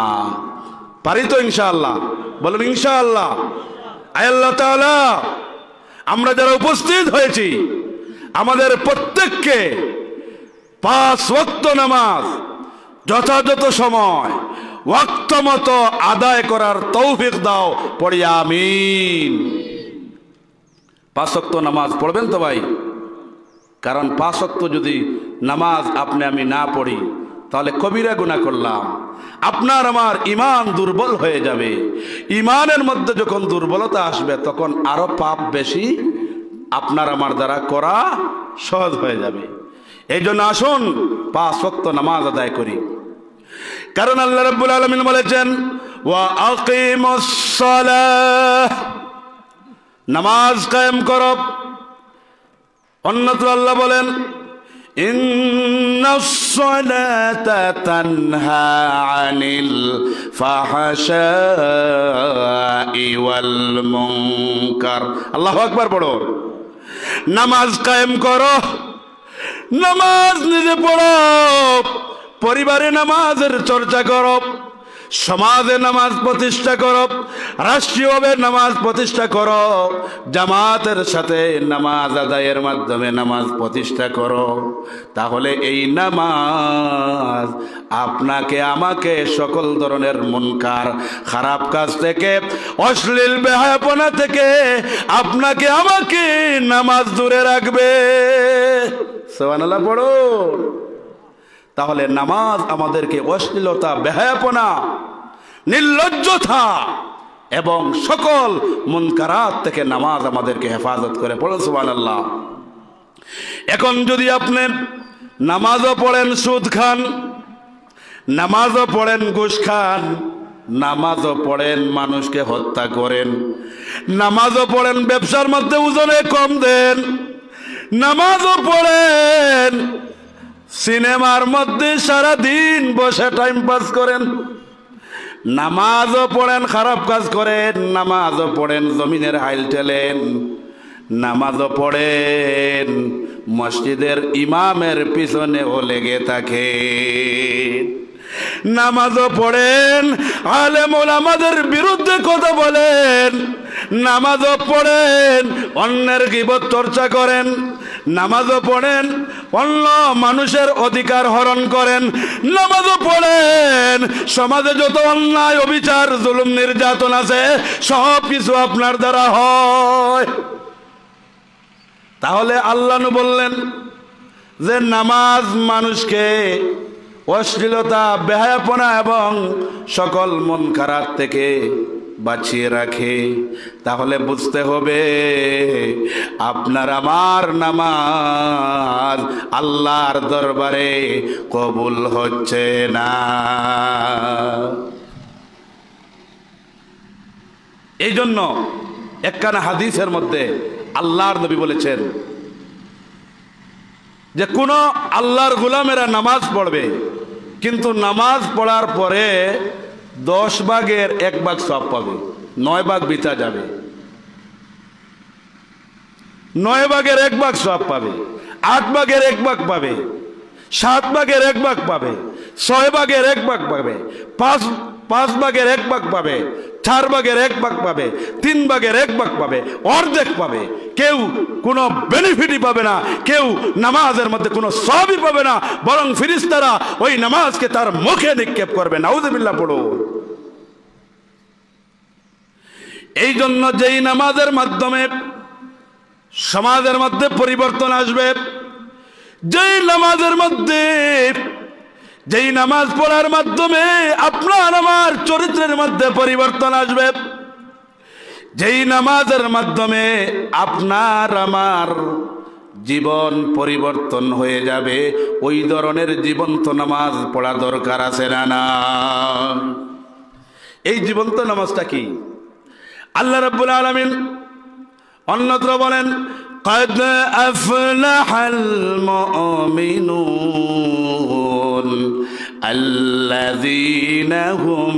পারি তো ইনশাআল্লাহ? বলুন ইনশাআল্লাহ। আয় আল্লাহ তাআলা, আমরা যারা উপস্থিত হয়েছি আমাদের প্রত্যেককে 5 ওয়াক্ত নামাজ যথাযথ সময় ওয়াক্ত মতো আদায় করার তৌফিক দাও, পড়ি আমিন। 5 ওয়াক্ত নামাজ পড়বেন তো ভাই? কারণ 5 ওয়াক্ত যদি নামাজ আপনি আমি না পড়ি, তাহলে কবিরা গুনাহ করলাম। আপনার আমার ঈমান দুর্বল হয়ে যাবে। ঈমানের মধ্যে যখন দুর্বলতা আসবে, তখন আরো পাপ বেশি আপনার আমার দ্বারা করা সহজ হয়ে যাবে। এই জন্য আসুন 5 ওয়াক্ত নামাজ আদায় করি। কারণ আল্লাহ রাব্বুল আলামিন বলেছেন, ওয়া আকিমুস সালাহ, নামাজ কায়েম করো। অন্যত্র আল্লাহ বলেন, ইন্নাস সালাতা তানহা আনিল ফাহশাই ওয়াল মুনকার। আল্লাহু আকবার পড়ো। নামাজ কায়েম করো, নামাজ নিজে পড়ো, পরিবারে নামাজের চর্চা করো, সমাজে নামাজ প্রতিষ্ঠা করো, রাষ্ট্রীয়ভাবে নামাজ প্রতিষ্ঠা করো, জামাতের সাথে নামাজ আদায়ের মাধ্যমে নামাজ প্রতিষ্ঠা করো। তাহলে এই নামাজ আপনাকে আমাকে সকল ধরনের মুনকার খারাপ কাজ থেকে, অশ্লীল বেহায়াপনা থেকে আপনাকে আমাকে নামাজ দূরে রাখবে। সুবহানাল্লাহ পড়ো। তাহলে নামাজ আমাদেরকে অশ্লীলতা, বেহায়াপনা, নির্লজ্জতা এবং সকল মুনকারাত থেকে নামাজ আমাদেরকে হেফাজত করে। পড়ো সুবহানাল্লাহ। এখন যদি আপনি নামাজও পড়েন সুদ খান, নামাজও পড়েন ঘুষ খান, নামাজও পড়েন মানুষকে হত্যা করেন, নামাজও পড়েন ব্যবসার মধ্যে ওজনে কম দেন, নামাজও পড়েন সিনেমার মধ্যে সারা দিন বসে টাইম পাস করেন, নামাজও পড়েন খারাপ কাজ করেন, নামাজও পড়েন জমিনের হাইল ঠেলেন, নামাজও পড়েন মসজিদের ইমামের পিছনেও লেগে থাকে, নামাজও পড়েন আলেম ওলামাদের বিরুদ্ধে কথা বলেন, নামাজও পড়েন অন্যের গীবত চর্চা করেন, নামাজও পড়েন অন্য মানুষের অধিকার হরণ করেন, নামাজও পড়েন সমাজে যত অন্যায় অবিচার জুলুম নির্যাতন আছে সব কিছু আপনার দ্বারা হয়। তাহলে আল্লাহ বললেন যে নামাজ মানুষকে অশ্লীলতা, বেহায়াপনা এবং সকল মুনকারাত থেকে বাঁচিয়ে রাখে। তাহলে বুঝতে হবে আপনার আমার নামাজ আল্লাহর দরবারে কবুল হচ্ছে না। এই জন্য একখানা হাদিসের মধ্যে আল্লাহর নবী বলেছেন যে কোন আল্লাহর গোলামেরা নামাজ পড়বে, কিন্তু নামাজ পড়ার পরে 10 ভাগের 1 ভাগ সওয়াব পাবে, 9 ভাগ বিতা যাবে, 9 ভাগের 1 ভাগ সওয়াব পাবে, 8 ভাগের 1 ভাগ পাবে, 7 ভাগের 1 ভাগ পাবে, 6 ভাগের 1 ভাগ পাবে, 5 ভাগের 1 ভাগ পাবে, 4 ভাগের 1 ভাগ পাবে, 3 ভাগের 1 ভাগ পাবে, অর্ধেক পাবে। কেউ কোনো বেনিফিটই পাবে না, কেউ নামাজের মধ্যে কোনো সওয়াবই পাবে না, বরং ফেরেশতারা ওই নামাজকে তার মুখে নিক্ষেপ করবে। নাউযুবিল্লাহ পড়ো। এই জন্য যেই নামাজের মাধ্যমে সমাজের মধ্যে পরিবর্তন আসবে, যেই নামাজের মধ্যে, যেই নামাজ পড়ার মাধ্যমে আপনার আমার চরিত্রের মধ্যে পরিবর্তন আসবে, যেই নামাজের মাধ্যমে আপনার আমার জীবন পরিবর্তন হয়ে যাবে, ওই ধরনের জীবন্ত নামাজ পড়া দরকার আছে না? না। এই জীবন্ত নামাজটা কি? আল্লাহ রাব্বুল আলামিন অন্যত্র বলেন, قد أفلح المؤمنون الذين هم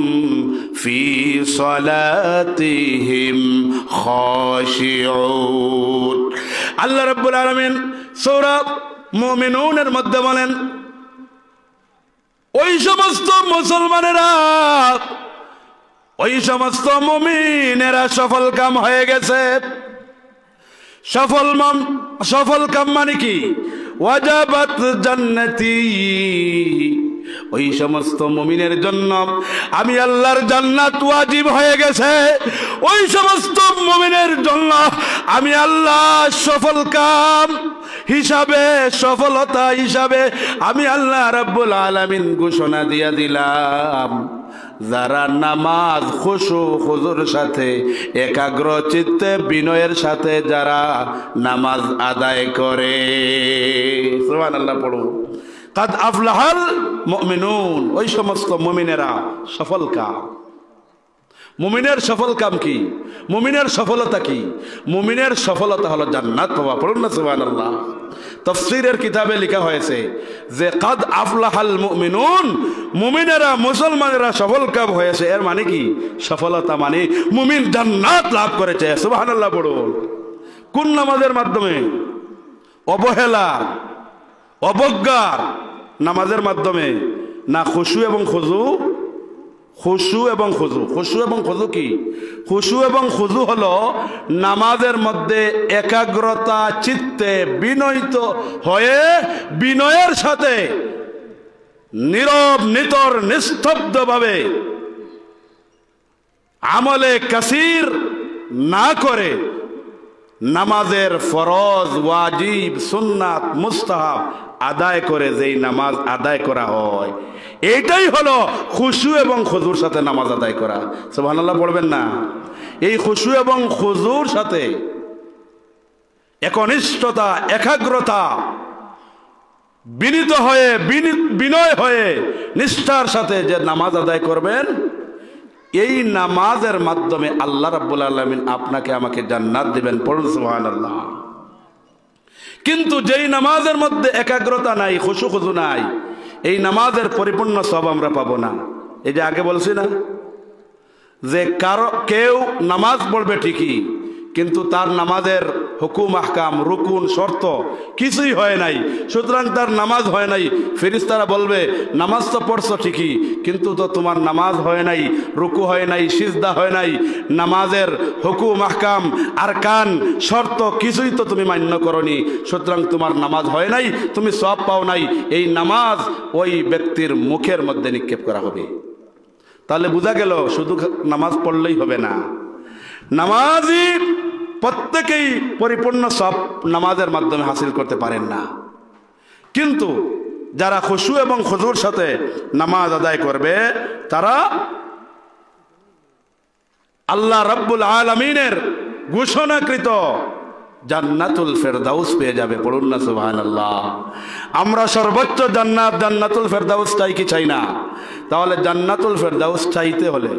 في صلاتهم خاشعون। আল্লাহ রাব্বুল আলামিন সূরা মুমিনুনের মধ্যে বলেন, ওই সমস্ত মুসলমানেরা, ওই সমস্ত মুমিনেরা সফল কাম হয়ে গেছে। সফল কাম মানে কি? ওয়াজাবাত জান্নাতি। ওই সমস্ত মুমিনের জন্য আমি আল্লাহর জান্নাত ওয়াজিব হয়ে গেছে। ওই সমস্ত মুমিনের জন্য আমি আল্লাহ সফল কাম হিসাবে, সফলতা হিসাবে আমি আল্লাহ রাব্বুল আলামিন ঘোষণা দিয়া দিলাম, যারা নামাজ খুশু হুজুর সাথে একাগ্র চিত্তে বিনয়ের সাথে যারা নামাজ আদায় করে। সুবহানাল্লাহ পড়ো। কাদ আফলাহাল মুমিনুন, ওই সমস্ত মুমিনেরা সফল কাম। মুমিনের সফল কাম কি? মুমিনের সফলতা কি? মুমিনের সফলতা হলো জান্নাত পাওয়া। পড়ুন না সুবহানাল্লাহ। তাফসীরের কিতাবে লেখা হয়েছে যে কাদ আফলাহাল মুমিনুন, মুমিনেরা, মুসলমানেরা সফল কাম হয়েছে। এর মানে কি? সফলতা মানে মুমিন জান্নাত লাভ করেছে। সুবহানাল্লাহ পড়ুন। কোন নামাজের মাধ্যমে? অবহেলা, অবজ্ঞার নামাজের মাধ্যমে না। খুশু এবং খুজু। খুশু এবং খুজু। খুশু এবং খুজু কি? খুশু এবং খুজু হলো নামাজের মধ্যে একাগ্রতা চিত্তে বিনয়িত হয়ে বিনয়ের সাথে নীরব নিতর নিস্তব্ধভাবে আমলে কাসির না করে নামাজের ফরজ, ওয়াজিব, সুন্নাত, মুস্তাহাব আদায় করে যেই নামাজ আদায় করা হয়, এটাই হলো খুশু এবং খুজুর সাথে নামাজ আদায় করা। সুবহানাল্লাহ পড়বেন না? এই খুশু এবং খুজুর সাথে একনিষ্ঠতা, একাগ্রতা, বিনীত হয়ে, বিনয় হয়ে, নিষ্ঠার সাথে যে নামাজ আদায় করবেন, এই নামাজের মাধ্যমে আল্লাহ রাব্বুল আলামিন আপনাকে আমাকে জান্নাত দিবেন। পড়ুন সুবহানাল্লাহ। কিন্তু যেই নামাজের মধ্যে একাগ্রতা নাই, খুশু খুজু নাই, এই নামাজের পরিপূর্ণ সব আমরা পাবো না। এই যে আগে বলছি না যে কেউ নামাজ পড়বে ঠিকই, কিন্তু তার নামাজের হুকুম, আহকাম, রুকুন, শর্ত কিছুই হয় নাই, সুতরাং তার নামাজ হয় নাই। ফেরেশতারা বলবে নামাজ তো পড়ছো ঠিকই, কিন্তু তো তোমার নামাজ হয় নাই, রুকু হয় নাই, সিজদা হয় নাই, নামাজের হুকুম, আহকাম, আরকান, শর্ত কিছুই তো তুমি মান্য করনি, সুতরাং তোমার নামাজ হয় নাই, তুমি সওয়াব পাও নাই। এই নামাজ ওই ব্যক্তির মুখের মধ্যে নিক্ষেপ করা হবে। তাহলে বোঝা গেল শুধু নামাজ পড়লেই হবে না, নামাজি প্রত্যেকেই পরিপূর্ণ সব নামাজের মাধ্যমে হাসিল করতে পারেন না। কিন্তু যারা খুশু এবং খুজুর সাথে নামাজ আদায় করবে, তারা আল্লাহ রাব্বুল আলামিনের ঘোষণাকৃত জান্নাতুল ফেরদাউস পেয়ে যাবে। পড়ুন না সুবহানাল্লাহ। আমরা সর্বোচ্চ জান্নাত, জান্নাতুল ফেরদাউস চাই কি চাই না? তাহলে জান্নাতুল ফেরদাউস চাইতে হলে,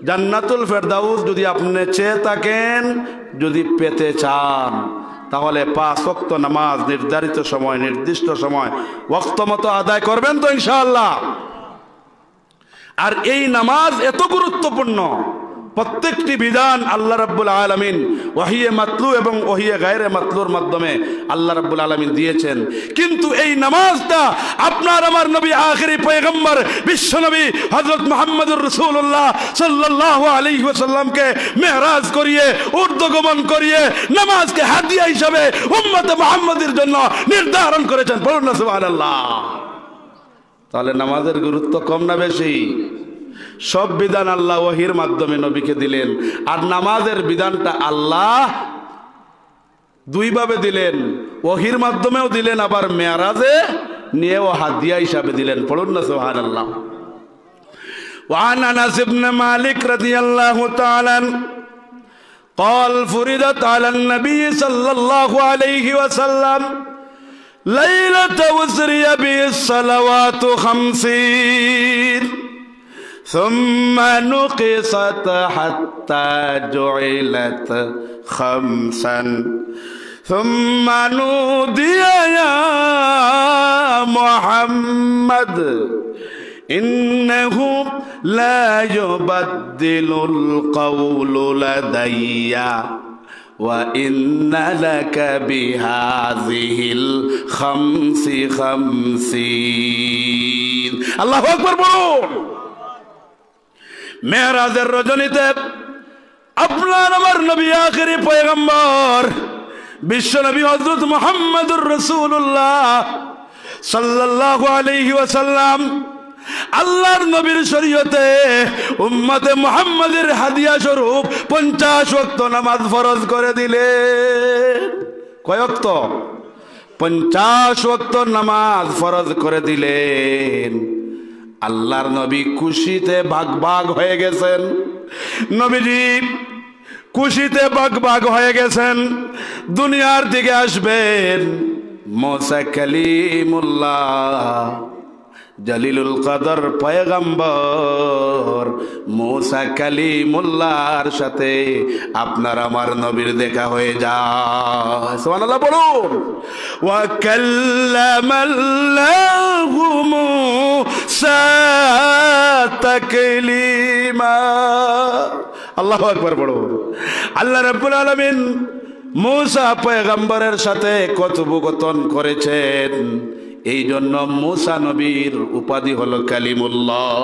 জান্নাতুল ফেরদাউস যদি আপনি চেয়ে থাকেন, যদি পেতে চান, তাহলে 5 ওয়াক্ত নামাজ নির্ধারিত সময়, নির্দিষ্ট সময়, ওয়াক্ত মতো আদায় করবেন তো ইনশাআল্লাহ। আর এই নামাজ এত গুরুত্বপূর্ণ, প্রত্যেকটি বিধান আল্লাহ রাব্বুল আলামিন ওয়াহিয়ে মাতলু এবং ওয়াহিয়ে গায়রে মাতলুর মাধ্যমে আল্লাহ রাব্বুল আলামিন দিয়েছেন। কিন্তু এই নামাজটা আপনার আমার নবী, আখিরি পয়গম্বর, বিশ্ব নবী হযরত মুহাম্মদুর রাসূলুল্লাহ সাল্লাল্লাহু আলাইহি ওয়াসাল্লামকে মেহরাজ করিয়ে, ঊর্ধ্বগমন করিয়ে নামাজকে হাদিয়া হিসাবে উম্মতে মুহাম্মাদের জন্য নির্ধারণ করেছেন। বলুন না সুবহানাল্লাহ। তাহলে নামাজের গুরুত্ব কম না বেশি? সব বিধান আল্লাহ ওয়াহির মাধ্যমে নবীকে দিলেন, আর নামাজের বিধানটা আল্লাহ দুইভাবে দিলেন, ওয়াহির মাধ্যমেও দিলেন, আবার মেরাজে নিয়েও হাদিয়া হিসাবে দিলেন। পড়ুন না সুবহানাল্লাহ। وعن أنس بن مالك رضي الله تعالى قال فرضت على النبي صلى الله عليه وسلم ليلة أسري به الصلوات 50 ثم نقصت حتى جعلت 5 ثم نودي يا محمد إنه لا يبدل القول لدي وإن لك بهذه 50 الله أكبر বলুন। মেরাজের রজনীতে আপনার আমার নবী, আখিরি পয়গম্বর, বিশ্ব নবী হযরত মুহাম্মদুর রাসূলুল্লাহ সাল্লাল্লাহু আলাইহি ওয়াসাল্লাম আল্লাহর নবীর শরীয়তে উম্মতে মুহাম্মাদের হাদিয়া স্বরূপ 50 ওয়াক্ত নামাজ ফরজ করে দিলেন। কয় ওয়াক্ত? 50 ওয়াক্ত নামাজ ফরজ করে দিলেন। আল্লাহর নবী খুশিতে ভাগ ভাগ হয়ে গেছেন। নবীজি খুশিতে ভাগ ভাগ হয়ে গেছেন। দুনিয়ার দিকে আসবেন মুসা কালিমুল্লাহ, জলিলুল কদর পয়গম্বর মুসা কালিমুল্লাহর সাথে আপনার আমার নবীর দেখা হয়ে যায়। সুবহানাল্লাহ বলুন। ওয়া কাল্লামাল্লাহু মুসা তাকলিমা। আল্লাহু আকবার বলুন। আল্লাহ রাব্বুল আলামিন মুসা পয়গম্বরের সাথে কথোপকথন করেছেন। এই জন্য মুসা নবীর উপাধি হলো কালিমুল্লাহ,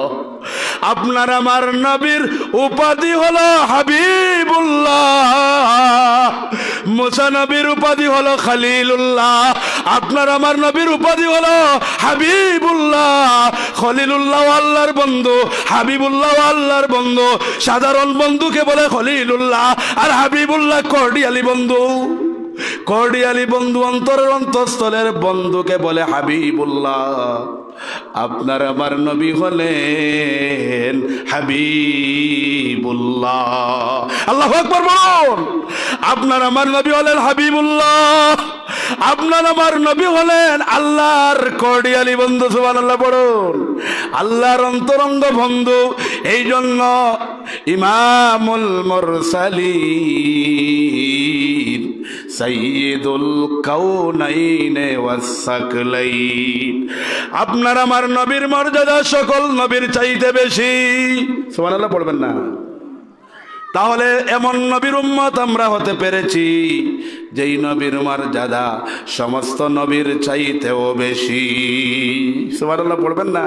আপনার আমার নবীর উপাধি হলো হাবিবুল্লাহ। মুসা নবীর উপাধি হলো খলিলুল্লাহ, আপনার আমার নবীর উপাধি হলো হাবিবুল্লাহ। খলিলুল্লাহ আল্লাহর বন্ধু, হাবিবুল্লাহ আল্লাহর বন্ধু। সাধারণ বন্ধুকে বলে খলিলুল্লাহ, আর হাবিবুল্লাহ কর্ডিয়ালি বন্ধু। কর্ডিয়ালি বন্ধু, অন্তরের অন্তঃস্থলের বন্ধুকে বলে হাবিবুল্লাহ। আপনার আমার নবী হলেন হাবিবুল্লাহ। আল্লাহু আকবার বলুন। আপনার আমার নবী হলেন হাবিবুল্লাহ, আপনার আমার নবী হলেন আল্লাহর কর্ডিয়ালি বন্ধু। সুবহানাল্লাহ পড়ুন। আল্লাহর অন্তরঙ্গ বন্ধু। এই জন্য ইমামুল মুরসালিন সাইয়্যিদুল কাউনাইন ওয়াস সাকলাইন, আপনার আমার নবীর মর্যাদা সকল নবীর চাইতে বেশি। সুবহানাল্লাহ পড়বেন না? তাহলে এমন নবীর উম্মত আমরা হতে পেরেছি যেই নবীর মর্যাদা সমস্ত নবীর চাইতেও বেশি। সুবহানাল্লাহ পড়বেন না?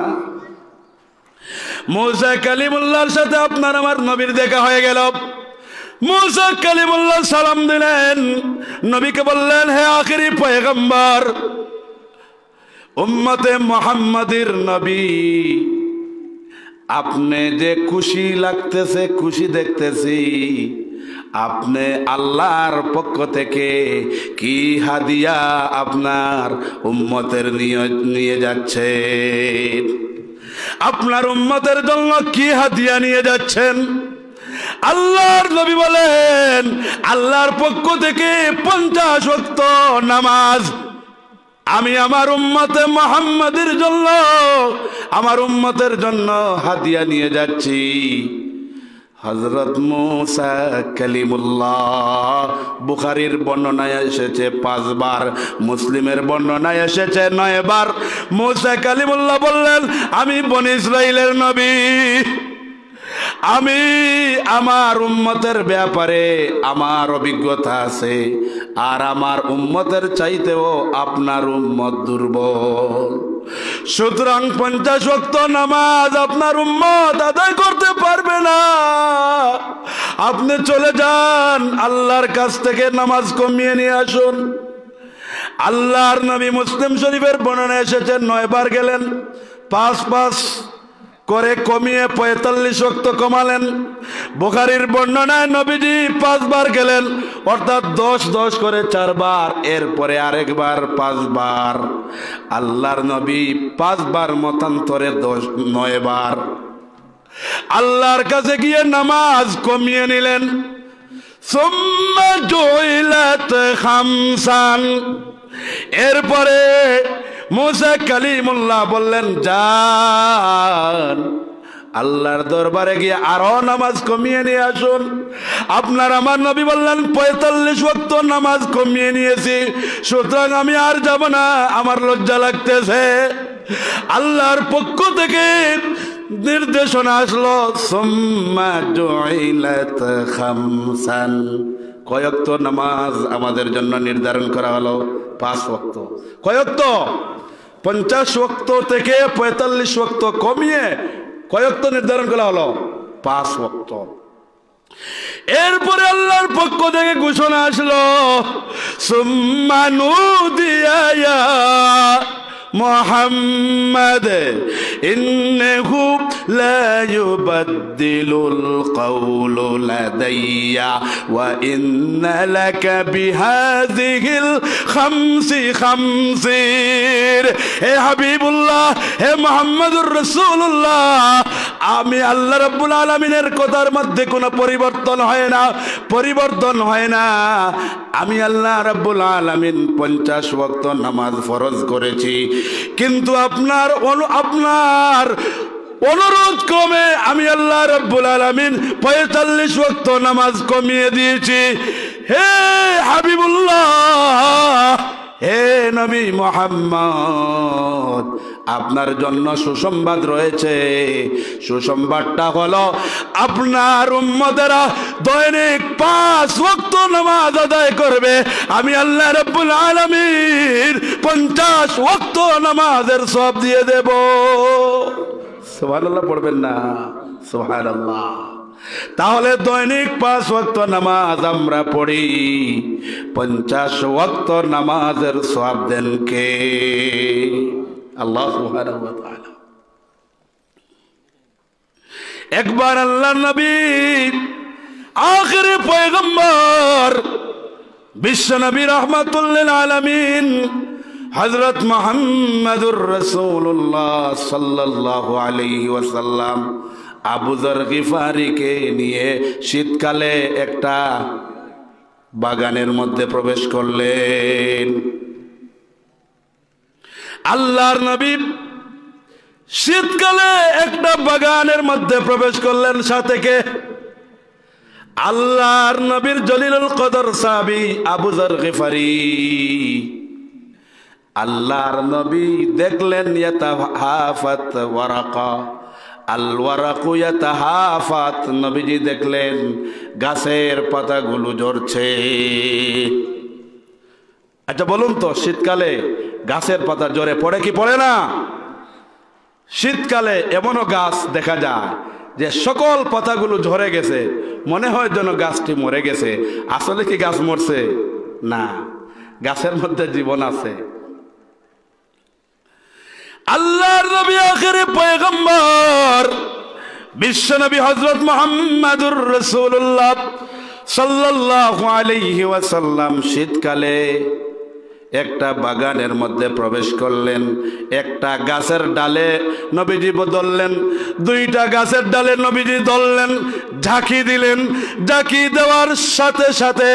মুসা কালিমুল্লাহর সাথে আপনার আমার নবীর দেখা হয়ে গেল। মুসা কালিমুল্লাহ সালাম দিলেন, নবীকে বললেন, হে আখিরি পয়গম্বর, উম্মতে মুহাম্মাদির নবী, আপনি যে খুশি লাগতেছে, খুশি দেখতেছি, আপনি আল্লাহর পক্ষ থেকে কি হাদিয়া আপনার উম্মতের নিয়ে যাচ্ছেন? আপনার উম্মতের জন্য কি হাদিয়া নিয়ে যাচ্ছেন? আল্লাহর নবী বলেন, আল্লাহর পক্ষ থেকে 50 ওয়াক্ত নামাজ আমি আমার উম্মতে মুহাম্মাদের জন্য, আমার উম্মতের জন্য হাদিয়া নিয়ে যাচ্ছি। হযরত মুসা কালিমুল্লাহ, বুখারীর বর্ণনায় এসেছে 5 বার, মুসলিমের বর্ণনায় এসেছে 9 বার। মুসা কালিমুল্লাহ বললেন, আমি বনি ইসরাইলের নবী, আমি আমার উম্মতের ব্যাপারে আমার অভিজ্ঞতা আছে, আর আমার উম্মতের চাইতেও আপনার উম্মত দুর্বল। সুতরাং 50 ওয়াক্ত নামাজ আপনার উম্মত আদায় করতে পারবে না। আপনি চলে যান, আল্লাহর কাছ থেকে নামাজ কমিয়ে নিয়ে আসুন। আল্লাহর নবী মুসলিম শরীফের বর্ণনা এসেছেন 9 বার গেলেন, 5 করে কমিয়ে 45 ওয়াক্ত কমালেন। বুখারীর বর্ণনায় নবীজি 5 বার গেলেন, অর্থাৎ 10 করে 4 বার, এরপরে আরেকবার 5 বার। আল্লাহর নবী 5 বার মতান্তরে 9 বার আল্লাহর কাছে গিয়ে নামাজ কমিয়ে নিলেন। সুম্মা জুইলাত খামসান, এরপরে মুসা কালিমুল্লাহ বললেন, যান আল্লাহর দরবারে গিয়ে আরো নামাজ কমিয়ে নিয়ে আসুন। আপনার আমার নবী বললেন, 45 ওয়াক্ত নামাজ কমিয়ে নিয়েছি, সুতরাং আমি আর যাব না, আমার লজ্জা লাগতেছে। আল্লাহর পক্ষ থেকে নির্দেশনা আসলো, সুম্মা জুইলাত খামসান, কয় ওয়াক্ত নামাজ আমাদের জন্য নির্ধারণ করা হলো? 5 ওয়াক্ত। কয় ওয়াক্ত? 50 ওয়াক্ত থেকে 45 ওয়াক্ত কমিয়ে কয় ওয়াক্ত নির্ধারণ করা হলো? 5 ওয়াক্ত। এরপরে আল্লাহর পক্ষ থেকে ঘোষণা আসলো, সুম্মা নুদিয়া ইয়া মুহাম্মদ ইন্নাহু লা ইউবাদদিলুল কাওলু লাদাইয়া ওয়া ইন্না লাকা বিহাযিহিল খামসির। হে হাবিবুল্লাহ, হে মুহাম্মদুর রাসূলুল্লাহ, আমি আল্লাহ রাব্বুল আলামিনের কথার মধ্যে কোনো পরিবর্তন হয় না, পরিবর্তন হয় না। আমি আল্লাহ রাব্বুল আলামিন 50 ওয়াক্ত নামাজ ফরজ করেছি, কিন্তু আপনার অনুরোধ ক্রমে আমি আল্লাহ রাব্বুল আলামিন 45 ওয়াক্ত নামাজ কমিয়ে দিয়েছি। হে হাবিবুল্লাহ, হে নবী মুহাম্মদ, আপনার জন্য সুসংবাদ রয়েছে। সুসংবাদটা হলো, আপনার উম্মতেরা দৈনিক 5 ওয়াক্ত নামাজ আদায় করবে। আমি আল্লাহ রাব্বুল আলামিন 50 ওয়াক্ত নামাজের সওয়াব দিয়ে দেব। সুবহানাল্লাহ পড়বেন না? সুবহানাল্লাহ। তাহলে দৈনিক 5 ওয়াক্ত নামাজ আমরা পড়ি, 50 ওয়াক্ত নামাজের সওয়াব দেন কে? আল্লাহ সুবহানাহু ওয়া তাআলা। একবার আল্লাহর নবী আখিরি পয়গম্বর বিশ্ব নবী রাহমাতুল লিল আলামিন হযরত মুহাম্মদুর রাসূলুল্লাহ সাল্লাল্লাহু আলাইহি ওয়াসাল্লাম আবু যর গিফারিকে নিয়ে শীতকালে একটা বাগানের মধ্যে প্রবেশ করলেন। আল্লাহর নবী শীতকালে একটা বাগানের মধ্যে প্রবেশ করলেন, সাথে কে? আল্লাহর নবীর জলিলুল কদর সাহাবী আবু যর গিফারি। আল্লাহর নবী দেখলেন ইয়াতাহাফাত ওয়ারাকা, আল ওয়ারাকু ইয়াতাহাফাত, নবীজি দেখলেন গাছের পাতাগুলো ঝরছে। আচ্ছা বলুন তো, শীতকালে গাছের পাতা ঝরে পড়ে কি পড়ে না? শীতকালে এমনও গাছ দেখা যায় যে সকল পাতাগুলো ঝরে গেছে, মনে হয় যেন গাছটি মরে গেছে। আসলে কি গাছ মরছে? না, গাছের মধ্যে জীবন আছে। আল্লাহর নবী আখিরি পয়গম্বর বিশ্ব নবী হযরত মুহাম্মদুর রাসূলুল্লাহ সাল্লাল্লাহু আলাইহি ওয়াসাল্লাম শীতকালে একটা বাগানের মধ্যে প্রবেশ করলেন। একটা গাছের ডালে নবীজি ধরলেন, দুইটা গাছের ডালে নবীজি ধরলেন, ঝাঁকি দিলেন। ঝাঁকি দেওয়ার সাথে সাথে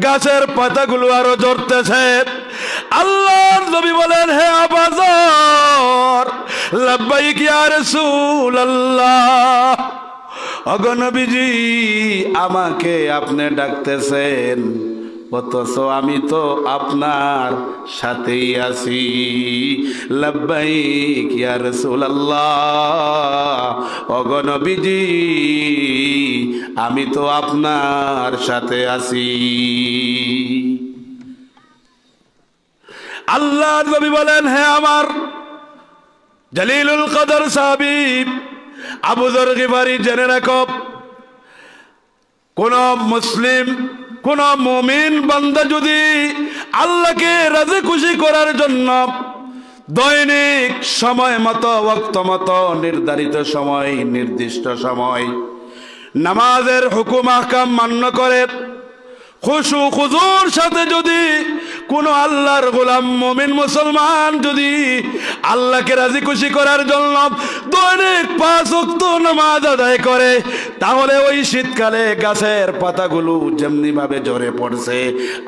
গাছের পাতাগুলো আরো ঝরতেছে। আল্লাহর নবী বলেন, হে আবু যর, লাব্বাইক ইয়া রাসূলুল্লাহ। ওগো নবীজি, আমাকে আপনি ডাকতেছেন, অথচ আমি তো আপনার সাথেই আছি। লাব্বাইক ইয়া রাসূলুল্লাহ, ওগো নবীজি, আমি তো আপনার সাথে আছি। আল্লাহর নবী বলেন, হে আমার জলিলুল কদর সাহাবী আবু যর গিফারি, জেনে রাখো, কোন মুসলিম, কোন মুমিন বান্দা যদি আল্লাহকে রাজি খুশি করার জন্য দৈনিক সময় মতো, ওয়াক্ত মতো, নির্ধারিত সময়, নির্দিষ্ট সময় নামাজের হুকুম আহকাম মান্য করে খুশু খুজুর সাথে যদি কোন আল্লাহর গোলাম মুমিন মুসলমান যদি আল্লাহকে রাজি খুশি করার জন্য দৈনিক 5 ওয়াক্ত নামাজ আদায় করে, তাহলে ওই শীতকালে গাছের পাতাগুলো যেমনি ভাবে ঝরে পড়ছে,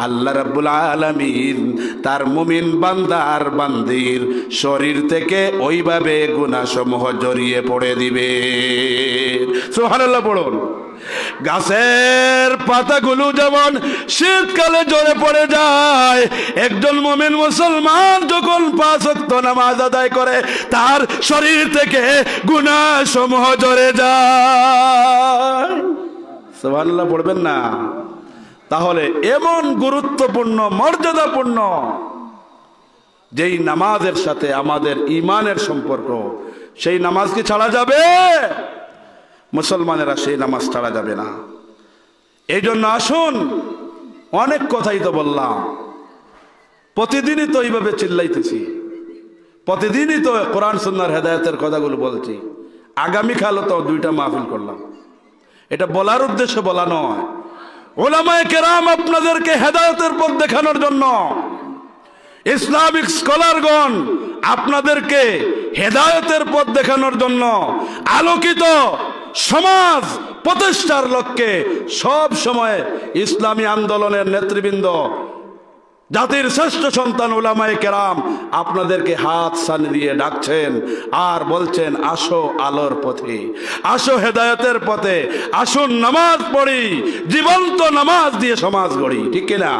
আল্লাহ রাব্বুল আলামিন তার মুমিন বান্দার বান্দির শরীর থেকে ওইভাবে গুনাহসমূহ জড়িয়ে পড়ে দিবে। সুবহানাল্লাহ পড়ুন। গাছের পাতাগুলো যেমন শীতকালে ঝরে পড়ে যায়, একজন মুমিন মুসলমান যখন 5 ওয়াক্ত নামাজ আদায় করে তার শরীর থেকে গুনাহসমূহ ঝরে যায়। সুবহানাল্লাহ পড়বেন না? তাহলে এমন গুরুত্বপূর্ণ, মর্যাদাপূর্ণ যেই নামাজের সাথে আমাদের ঈমানের সম্পর্ক, সেই নামাজ কি ছাড়া যাবে? মুসলমানেরা সেই নামাজ ছাড়া যাবে না। এই জন্য আসুন, অনেক কথাই তো বললাম, প্রতিদিনই তো এইভাবে চিল্লাইতেছি, প্রতিদিনই তো কোরআন সুন্নাহর হেদায়েতের কথাগুলো বলছি। আগামীকালও তো 2টা মাহফিল করলাম। এটা বলার উদ্দেশ্যে বলা নয়, উলামায়ে কেরাম আপনাদেরকে হেদায়েতের পথ দেখানোর জন্য, ইসলামিক স্কলারগণ আপনাদেরকে হেদায়েতের পথ দেখানোর জন্য, আলোকিত সমাজ প্রতিষ্ঠার লক্ষ্যে সব সময় ইসলামী আন্দোলনের নেতৃবৃন্দ, জাতির শ্রেষ্ঠ সন্তান উলামায়ে কেরাম আপনাদেরকে হাত সানি দিয়ে ডাকছেন আর বলছেন, আসো আলোর পথে, আসো হেদায়েতের পথে, আসুন নামাজ পড়ি, জীবন্ত নামাজ দিয়ে সমাজ গড়ি। ঠিক কিনা?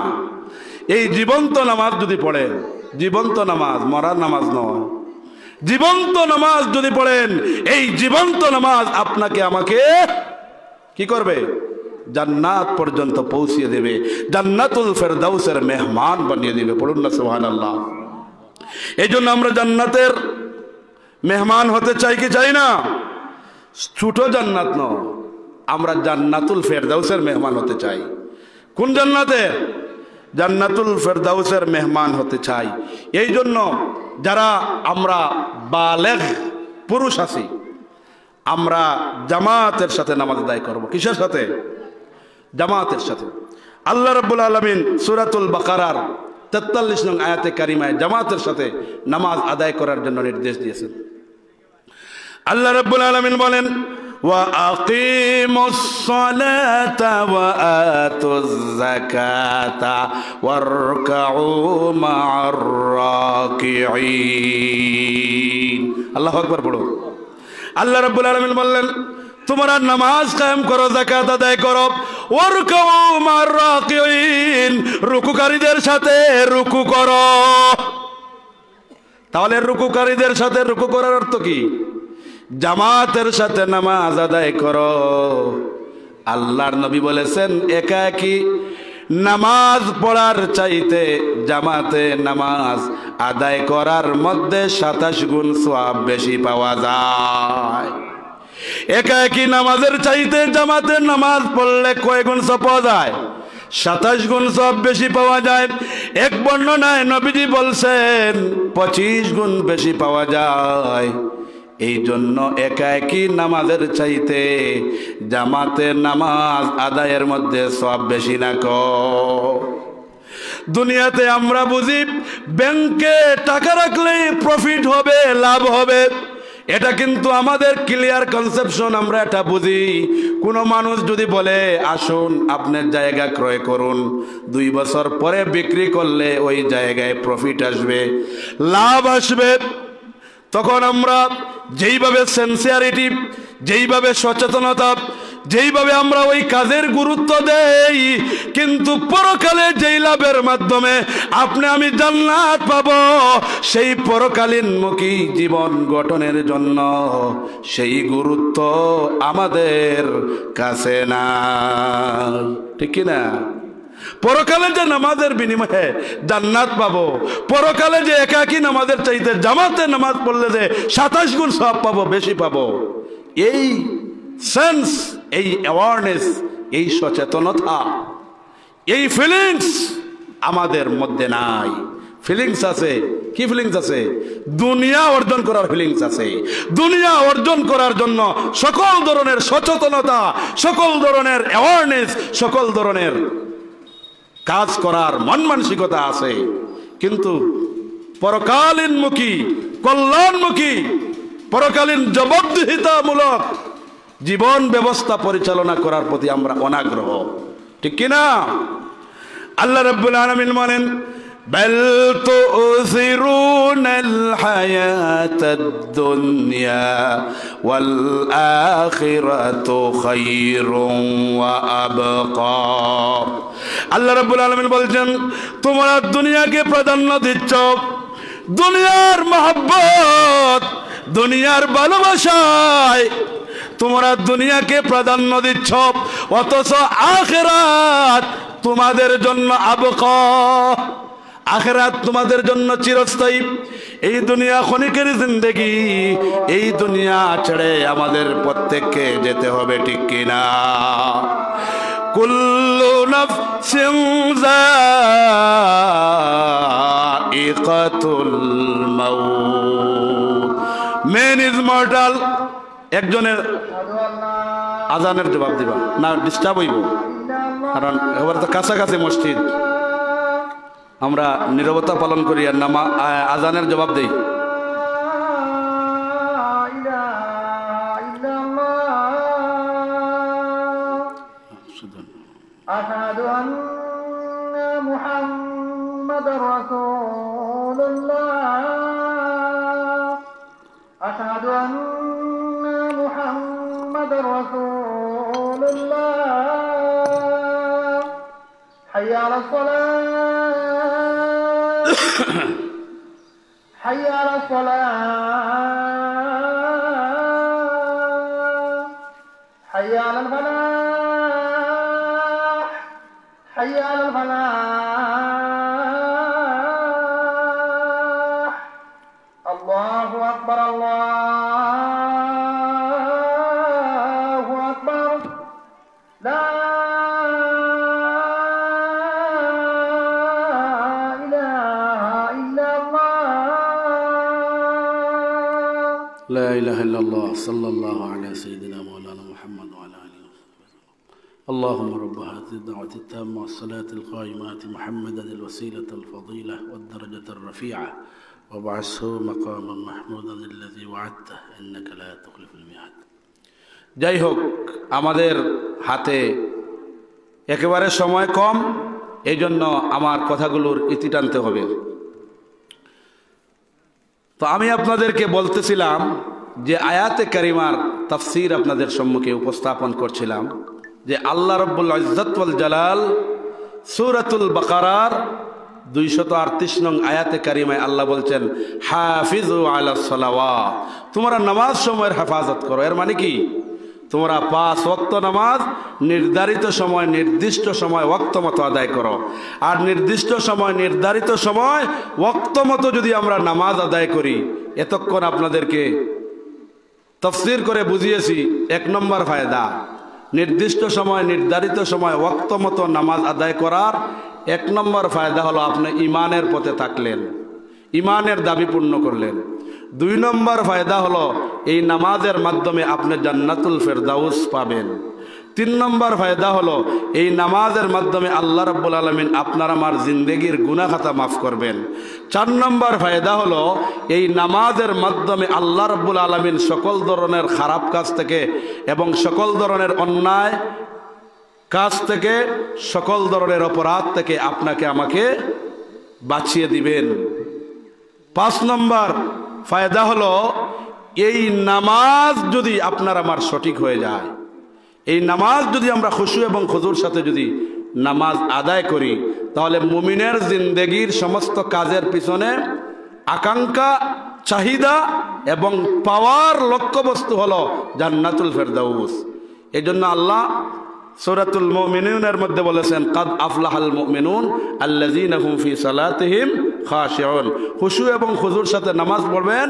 এই জীবন্ত নামাজ যদি পড়েন, জীবন্ত নামাজ, মরার নামাজ নয়, জীবন্ত নামাজ যদি পড়েন, এই জীবন্ত নামাজ আপনাকে আমাকে কি করবে? জান্নাত পর্যন্ত পৌঁছিয়ে দেবে, জান্নাতুল ফেরদাউসের মেহমান বানিয়ে দিবে। পড়ুন না সুবহানাল্লাহ। এই জন্য আমরা জান্নাতের মেহমান হতে চাই কি চাই না? ছোট জান্নাত নয়, আমরা জান্নাতুল ফেরদাউসের মেহমান হতে চাই। কোন জান্নাতের? জান্নাতুল ফেরদাউসের মেহমান হতে চাই। এই জন্য যারা আমরা বালেগ পুরুষ আছি, আমরা জামাতের সাথে নামাজ আদায় করব। কিসের সাথে? জামাতের সাথে। আল্লাহ রাব্বুল আলামিন সূরাতুল বাকারার 43 নং আয়াতে কারিমায় জামাতের সাথে নামাজ আদায় করার জন্য নির্দেশ দিয়েছেন। আল্লাহ রাব্বুল আলামিন বলেন, ওয়া আকিমুস সালাতা ওয়া আতুজ যাকাতা ওয়ারকাউ মা'আর রাকিঈন। আল্লাহু আকবার পড়ো। আল্লাহ রাব্বুল আলামিন বললেন, তোমরা নামাজ কায়েম করো, যাকাত আদায় করো, ওয়ারকাউ মা'আর রাকিঈন, রুকুকারীদের সাথে রুকু করো। তাহলে রুকুকারীদের সাথে রুকু করার অর্থ কি? জামাতের সাথে নামাজ আদায় করো। আল্লাহর নবী বলেছেন, একাকী নামাজ পড়ার চাইতে জামাতে নামাজ আদায় করার মধ্যে 27 গুণ সওয়াব বেশি পাওয়া যায়। একাকী নামাজের চাইতে জামাতে নামাজ পড়লে কয় গুণ সওয়াব পাওয়া যায়? 27 গুণ সওয়াব বেশি পাওয়া যায়। এক বর্ণনায় নবীজি বলছেন 25 গুণ বেশি পাওয়া যায়। এই জন্য একাকী নামাজের চাইতে জামাতে নামাজ আদায়ের মধ্যে সওয়াব বেশি না কম। দুনিয়াতে আমরা বুঝি ব্যাংকে টাকা রাখলেই প্রফিট হবে, লাভ হবে। এটা কিন্তু আমাদের ক্লিয়ার কনসেপশন, আমরা এটা বুঝি। কোনো মানুষ যদি বলে আসুন আপনার জায়গা ক্রয় করুন, 2 বছর পরে বিক্রি করলে ওই জায়গায় প্রফিট আসবে, লাভ আসবে, তখন আমরা যেইভাবে সিনসিয়ারিটি, যেইভাবে সচেতনতা, যেইভাবে আমরা ওই কাজের গুরুত্ব দেই, কিন্তু পরকালে যেই লাভের মাধ্যমে আপনি আমি জান্নাত পাবো, সেই পরকালীনমুখী জীবন গঠনের জন্য সেই গুরুত্ব আমাদের কাছে না। ঠিক কি না? পরকালে যে নামাজের বিনিময়ে জান্নাত পাবো, পরকালে যে একাকী নামাজের চাইতে জামাতে নামাজ পড়লে যে 27 গুণ সওয়াব পাবো, বেশি পাবো, এই সেন্স, এই অ্যাওয়ারনেস, এই সচেতনতা, এই ফিলিংস আমাদের মধ্যে নাই। ফিলিংস আছে, কি ফিলিংস আছে? দুনিয়া অর্জন করার ফিলিংস আছে। দুনিয়া অর্জন করার জন্য সকল ধরনের সচেতনতা, সকল ধরনের অ্যাওয়ারনেস, সকল ধরনের কাজ করার মন মানসিকতা আছে, কিন্তু পরকালীনমুখী, কল্যাণমুখী, পরকালীন জবাবদিহিতামূলক জীবন ব্যবস্থা পরিচালনা করার প্রতি আমরা অনাগ্রহ। ঠিক কিনা? আল্লাহ রাব্বুল আলামিন বলেন, বাল তুসিরুনাল হায়াতাদ দুনিয়া ওয়াল আখিরাতু খায়রুন ওয়া আবকা। আল্লাহ রাব্বুল আলামিন বলছেন, তোমরা দুনিয়াকে প্রাধান্য দিচ্ছ, দুনিয়ার মহব্বত, দুনিয়ার ভালোবাসায় তোমরা দুনিয়াকে প্রাধান্য দিচ্ছ, অথচ আখিরাত তোমাদের জন্য আবকা, আখিরাত তোমাদের জন্য চিরস্থায়ী। এই দুনিয়া ক্ষণিকের জিন্দেগি, এই দুনিয়া ছেড়ে আমাদের প্রত্যেককে যেতে হবে। ঠিক কিনা? কুল্লু নাফসিন যায়িকাতুল মাউত, ম্যান ইজ মর্টাল। একজনের আজানের জবাব দিবা না, ডিস্টার্ব হইব, কারণ এবার তো কাছাকাছি মসজিদ, আমরা নীরবতা পালন করি আর নামা আজানের জবাব দেই। আশহাদু আন্না মুহাম্মাদার রাসূলুল্লাহ, আশহাদু আন্না মুহাম্মাদার রাসূলুল্লাহ, হাইয়া আলাস সালাহ, হাইয়া আলাস সালাহ, হাইয়া আলাল ফালাহ, হাইয়া আলাল ফালাহ। আল্লাহু আকবার, আল্লাহু আকবার, লা ইলাহা ইল্লাল্লাহ। লা ইলাহা ইল্লাল্লাহ সাল্লাল্লাহু আলা সাইয়্যিদিনা মাওলানা মুহাম্মদ ওয়া আলা আলিহি ওয়া সাহবিহি اللهم رب هذه الدعوة التامة والصلاة القائمة محمدا الوسيلة الفضيلة والدرجة الرفيعة وابعثه مقاما محمودا الذي وعدته إنك لا تخلف الميعاد যাই হোক আমাদের হাতে একেবারে সময় কম এই জন্য আমার কথাগুলোর ইতি টানতে হবে তো আমি আপনাদেরকে বলতেছিলাম যে আয়াতে কারিমার তাফসীর আপনাদের সম্মুখে উপস্থাপন করছিলাম যে আল্লাহ রাব্বুল ইজ্জত ওয়াল জালাল সূরাতুল বাকারার 238 নং আয়াতে কারিমায় আল্লাহ বলছেন হাফিজু আলাস সালাওয়াত তোমরা নামাজ সময়ের হেফাজত করো এর মানে কি তোমরা 5 ওয়াক্ত নামাজ নির্ধারিত সময় নির্দিষ্ট সময় ওয়াক্ত মতো আদায় করো আর নির্দিষ্ট সময় নির্ধারিত সময় ওয়াক্ত মতো যদি আমরা নামাজ আদায় করি এতক্ষণ আপনাদেরকে তাফসীর করে বুঝিয়েছি 1 নম্বর ফায়দা নির্দিষ্ট সময় নির্ধারিত সময় ওয়াক্ত মতো নামাজ আদায় করার 1 নম্বর ফায়দা হলো আপনি ঈমানের পথে থাকলেন ঈমানের দাবি পূর্ণ করলেন 2 নম্বর ফায়দা হলো এই নামাজের মাধ্যমে আপনি জান্নাতুল ফেরদাউস পাবেন 3 নম্বর ফায়দা হলো এই নামাজের মাধ্যমে আল্লাহ রাব্বুল আলামিন আপনার আমার জিন্দেগির গুনাহ খাতা মাফ করবেন 4 নম্বর ফায়দা হলো এই নামাজের মাধ্যমে আল্লাহ রাব্বুল আলামিন সকল ধরনের খারাপ কাজ থেকে এবং সকল ধরনের অন্যায় কাজ থেকে সকল ধরনের অপরাধ থেকে আপনাকে আমাকে বাঁচিয়ে দিবেন 5 নম্বর ফায়দা হলো এই নামাজ যদি আপনার আমার সঠিক হয়ে যায় এই নামাজ যদি আমরা খুশু এবং খুজুর সাথে যদি নামাজ আদায় করি তাহলে মুমিনের জিন্দেগির সমস্ত কাজের পিছনে আকাঙ্ক্ষা চাহিদা এবং পাওয়ার লক্ষ্যবস্তু হলো জান্নাতুল ফেরদাউস এজন্য আল্লাহ সূরাতুল মুমিনুনের মধ্যে বলেছেন কাদ আফলাহাল মুমিনুন আল্লাযীনা হুম ফি সালাতিহিম খাশিউন খুশু এবং খুজুর সাথে নামাজ পড়বেন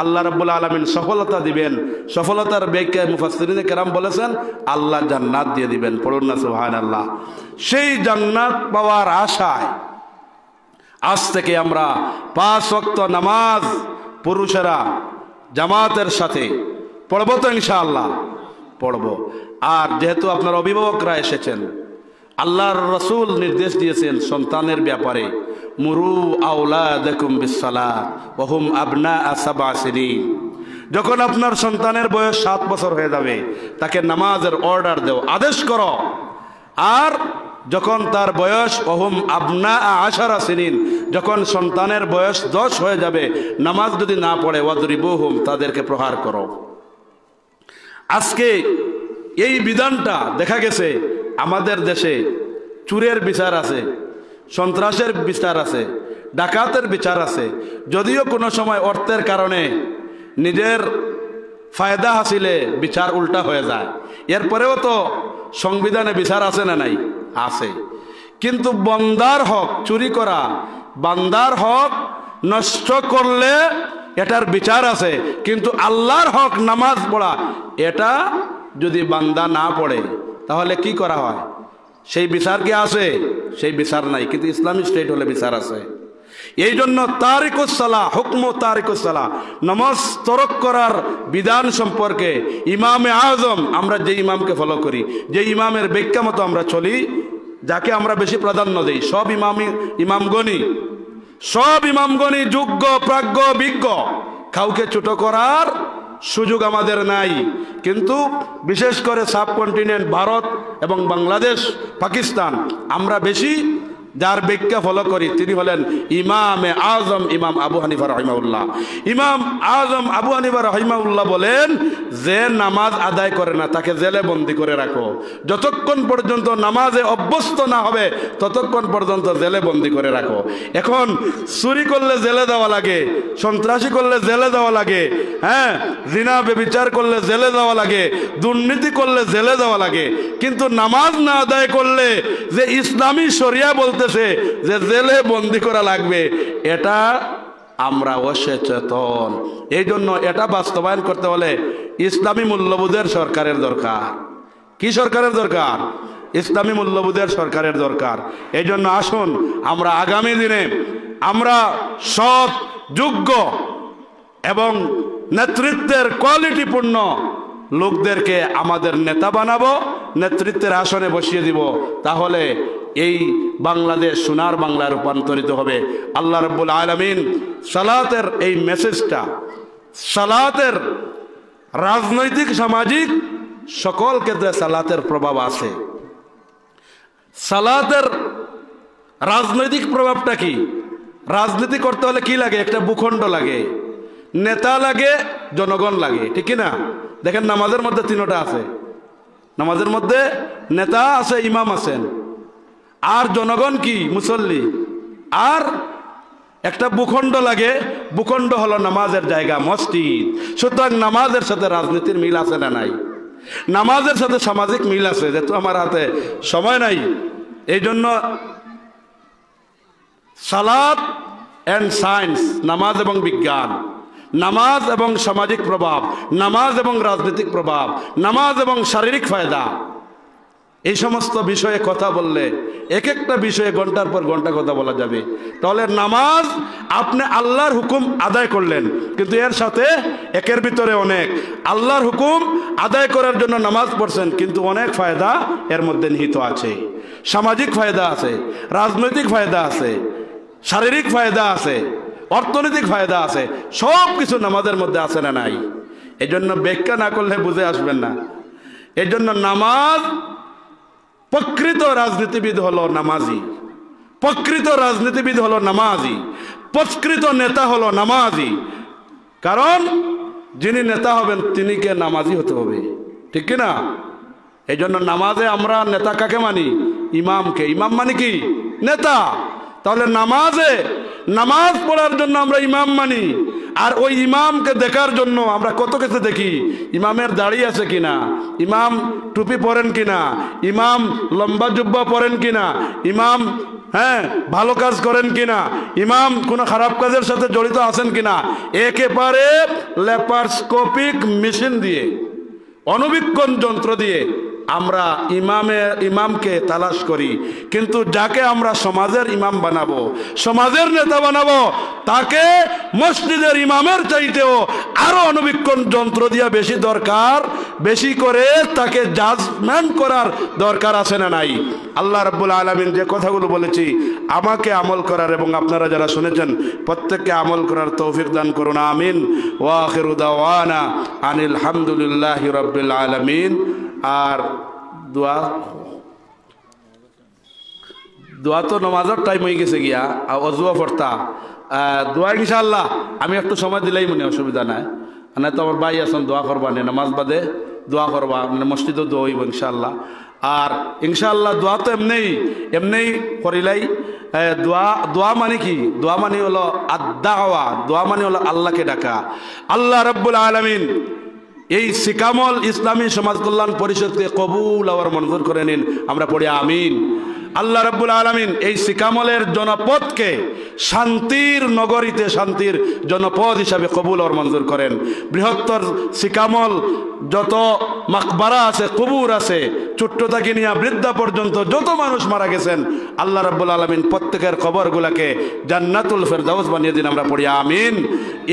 আল্লাহ রাব্বুল আলামিন সফলতা দিবেন সফলতার ব্যাখ্যায় মুফাসসিরিনে কেরাম বলেছেন আল্লাহ জান্নাত দিয়ে দিবেন পড়ুন না সুবহানাল্লাহ সেই জান্নাত পাওয়ার আশায় আজ থেকে আমরা 5 ওয়াক্ত নামাজ পুরুষেরা জামাতের সাথে পড়ব তো ইনশাআল্লাহ পড়ব আর যেহেতু আপনার অভিভাবকরা এসেছেন আল্লাহর রাসূল নির্দেশ দিয়েছেন সন্তানের ব্যাপারে মুরু আওলাদাকুম বিসসালাত ওয়া হুম আবনাআ 7 সিনিন যখন আপনার সন্তানের বয়স 7 বছর হয়ে যাবে তাকে নামাজের অর্ডার দাও আদেশ করো আর যখন তার বয়স ওয়া হুম আবনাআ 10 সিনিন যখন সন্তানের বয়স 10 হয়ে যাবে নামাজ যদি না পড়ে ওয়াদরিবুহুম তাদেরকে প্রহার করো আজকে এই বিধানটা দেখা গেছে আমাদের দেশে চুরের বিচার আছে সন্ত্রাসের বিচার আছে ডাকাতের বিচার আছে যদিও কোনো সময় অর্থের কারণে নিজের ফায়দা হাসিলে বিচার উল্টা হয়ে যায় এরপরেও তো সংবিধানে বিচার আছে না নাই আছে কিন্তু বান্দার হক চুরি করা বান্দার হক নষ্ট করলে এটার বিচার আছে কিন্তু আল্লাহর হক নামাজ পড়া এটা যদি বান্দা না পড়ে তাহলে কি করা হয় সেই বিচার কি আছে সেই বিচার নাই কিন্তু ইসলামিক স্টেট হলে বিচার আছে এই জন্য তারিকুস সালাহ হুকম তারিকুস সালাহ নামাজ তরক করার বিধান সম্পর্কে ইমামে আজম আমরা যে ইমামকে ফলো করি যে ইমামের ব্যাখ্যা মতো আমরা চলি যাকে আমরা বেশি প্রাধান্য দেই সব ইমামগণই যোগ্য প্রাজ্ঞ বিজ্ঞ কাউকে ছোট করার সুযোগ আমাদের নাই কিন্তু বিশেষ করে সাবকন্টিনেন্ট ভারত এবং বাংলাদেশ পাকিস্তান আমরা বেশি যার ব্যাখ্যা ফলো করি তিনি হলেন ইমামে আজম ইমাম আবু হানিফা রাহিমাহুল্লাহ ইমাম আজম আবু হানিফা রাহিমাহুল্লাহ বলেন যে নামাজ আদায় করে না তাকে জেলে বন্দী করে রাখো যতক্ষণ পর্যন্ত নামাজে অভ্যস্ত না হবে ততক্ষণ পর্যন্ত জেলে বন্দী করে রাখো এখন চুরি করলে জেলে দেওয়া লাগে সন্ত্রাসী করলে জেলে দেওয়া লাগে হ্যাঁ জিনা ব্যভিচার করলে জেলে দেওয়া লাগে দুর্নীতি করলে জেলে দেওয়া লাগে কিন্তু নামাজ না আদায় করলে যে ইসলামী শরিয়া বলতেছে যে জেলে বন্দী করা লাগবে এটা আমরা অসচেতন এই জন্য এটা বাস্তবায়ন করতে হলে ইসলামী মূল্যবোধের সরকারের দরকার কি সরকারের দরকার ইসলামী মূল্যবোধের সরকারের দরকার এই জন্য আসুন আমরা আগামী দিনে আমরা সৎ যোগ্য এবং নেতৃত্বের কোয়ালিটিপূর্ণ লোকদেরকে আমাদের নেতা বানাবো, নেতৃত্বের আসনে বসিয়ে দিব, তাহলে এই বাংলাদেশ সোনার বাংলা রূপান্তরিত হবে। আল্লাহ রাব্বুল আলামিন সালাতের এই মেসেজটা, সালাতের রাজনৈতিক সামাজিক সকল ক্ষেত্রে সালাতের প্রভাব আছে। সালাতের রাজনৈতিক প্রভাবটা কি? রাজনীতি করতে হলে কি লাগে? একটা ভূখণ্ড লাগে, নেতা লাগে, জনগণ লাগে, ঠিক কি না? দেখেন নামাজের মধ্যে তিনটা আছে, নামাজের মধ্যে নেতা আছে, ইমাম আছেন, আর জনগণ কি? মুসল্লি। আর একটা ভূখণ্ড লাগে, ভূখণ্ড হলো নামাজের জায়গা, মসজিদ। সুতরাং নামাজের সাথে রাজনীতির মিল আছে না নাই? নামাজের সাথে সামাজিক মিল আছে, যেহেতু আমার হাতে সময় নাই এই জন্য সালাত এন্ড সায়েন্স, নামাজ এবং বিজ্ঞান, নামাজ এবং সামাজিক প্রভাব, নামাজ এবং রাজনৈতিক প্রভাব, নামাজ এবং শারীরিক ফায়দা, এই সমস্ত বিষয়ে কথা বললে এক একটা বিষয়ে ঘন্টার পর ঘন্টা কথা বলা যাবে। তাহলে নামাজ আপনি আল্লাহর হুকুম আদায় করলেন, কিন্তু এর সাথে একের ভিতরে অনেক, আল্লাহর হুকুম আদায় করার জন্য নামাজ পড়ছেন, কিন্তু অনেক ফায়দা এর মধ্যে নিহিত আছে। সামাজিক ফায়দা আছে, রাজনৈতিক ফায়দা আছে, শারীরিক ফায়দা আছে, অর্থনৈতিক ফায়দা আছে, সব কিছু নামাজের মধ্যে আছে না নাই? এই জন্য ব্যাখ্যা না করলে বুঝে আসবেন না। এই জন্য নামাজ, প্রকৃত রাজনীতিবিদ হলো নামাজি, প্রকৃত রাজনীতিবিদ হলো নামাজি, প্রকৃত নেতা হলো নামাজি। কারণ যিনি নেতা হবেন তিনিকে নামাজি হতে হবে, ঠিক কি না? এই জন্য নামাজে আমরা নেতা কাকে মানি? ইমামকে। ইমাম মানে কি? নেতা। তাহলে নামাজে, নামাজ পড়ার জন্য আমরা ইমাম মানি, আর ওই ইমামকে দেখার জন্য আমরা কত কিছু দেখি। ইমামের দাড়ি আছে কিনা, ইমাম টুপি পরেন কিনা, ইমাম লম্বা জুব্বা পরেন কিনা, ইমাম ভালো কাজ করেন কিনা, ইমাম কোনো খারাপ কাজের সাথে জড়িত আছেন কিনা, একেবারে ল্যাপারস্কোপিক মেশিন দিয়ে, অণুবীক্ষণ যন্ত্র দিয়ে আমরা ইমামকে তালাশ করি। কিন্তু যাকে আমরা সমাজের ইমাম বানাবো, সমাজের নেতা বানাবো, তাকে মসজিদের ইমামের চাইতেও আরো অণুবীক্ষণ যন্ত্র দিয়া বেশি দরকার, বেশি করে তাকে জাজমেন্ট করার দরকার আছে না নাই? আল্লাহ রাব্বুল আলামিন যে কথাগুলো বলেছি আমাকে আমল করার এবং আপনারা যারা শুনেছেন প্রত্যেককে আমল করার তৌফিক দান করুন, আমিন। ওয়া আখিরু দাওয়ানা আনিল হামদুলিল্লাহি রাব্বিল আলামিন। আর দোয়া, দোয়া তো নমাজের টাইম হয়ে গেছে গিয়া, অজুয়া পড়তা দোয়া ইনশাআল্লাহ আমি একটু সময় দিলেই মনে অসুবিধা নাই। না তো আমার ভাই আছেন দোয়া করবা, নামাজ বাদে দোয়া করবা, মানে মসজিদও দোয়া হইব ইনশাআল্লাহ। আর ইনশাআল্লাহ দোয়া তো এমনি করিলাই। দোয়া মানে কি? দোয়া মানে হলো আদ-দাওয়া, দোয়া মানে হলো আল্লাহকে ডাকা। আল্লাহ রাব্বুল আলামিন এই সিকামল ইসলামী সমাজ কল্যাণ পরিষদকে কবুল আর মঞ্জুর করে নিন, আমরা পড়ি আমিন। আল্লাহ রাব্বুল আলামিন এই সিকামলের জনপদকে শান্তির নগরীতে শান্তির জনপদ হিসাবে কবুল আর মঞ্জুর করেন। বৃহত্তর সিকামল যত মাকবারা আছে, কবর আছে, ছোট্ট থেকে নিয়ে বৃদ্ধা পর্যন্ত যত মানুষ মারা গেছেন, আল্লাহ রাব্বুল আলামিন প্রত্যেকের কবরগুলোকে জান্নাতুল ফেরদাউস বানিয়ে দিন, আমরা পড়ি আমিন।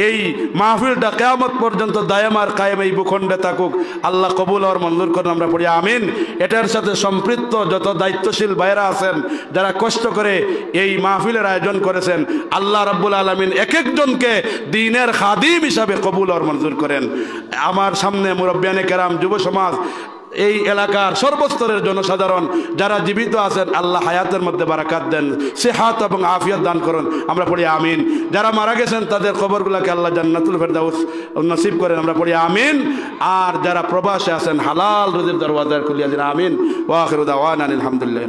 এই মাহফিলটা কিয়ামত পর্যন্ত দায়েম আর কায়েম এই ভূখণ্ডে থাকুক, আল্লাহ কবুল আর মঞ্জুর করেন, আমরা পড়ি আমিন। এটার সাথে সম্পৃক্ত যত দায়িত্বশীল ভাইরা আছেন, যারা কষ্ট করে এই মাহফিলের আয়োজন করেছেন, আল্লাহ রাব্বুল আলামিন এক একজনকে দ্বীনের খাদিম হিসাবে কবুল আর মঞ্জুর করেন। আমার সামনে মুরব্বিয়ানে কেরাম, যুব সমাজ, এই এলাকার সর্বস্তরের জনসাধারণ যারা জীবিত আছেন, আল্লাহ হায়াতের মধ্যে বারাকাত দেন, সেহাত এবং আফিয়াত দান করুন, আমরা পড়ি আমিন। যারা মারা গেছেন তাদের কবরগুলোকে আল্লাহ জান্নাতুল ফেরদাউস নসিব করেন, আমরা পড়ি আমিন। আর যারা প্রবাসে আছেন হালাল রুজির দরওয়াজা খুলিয়া দিন, আমিন। ওয়া আখিরু দাওয়ানা আলহামদুলিল্লাহ।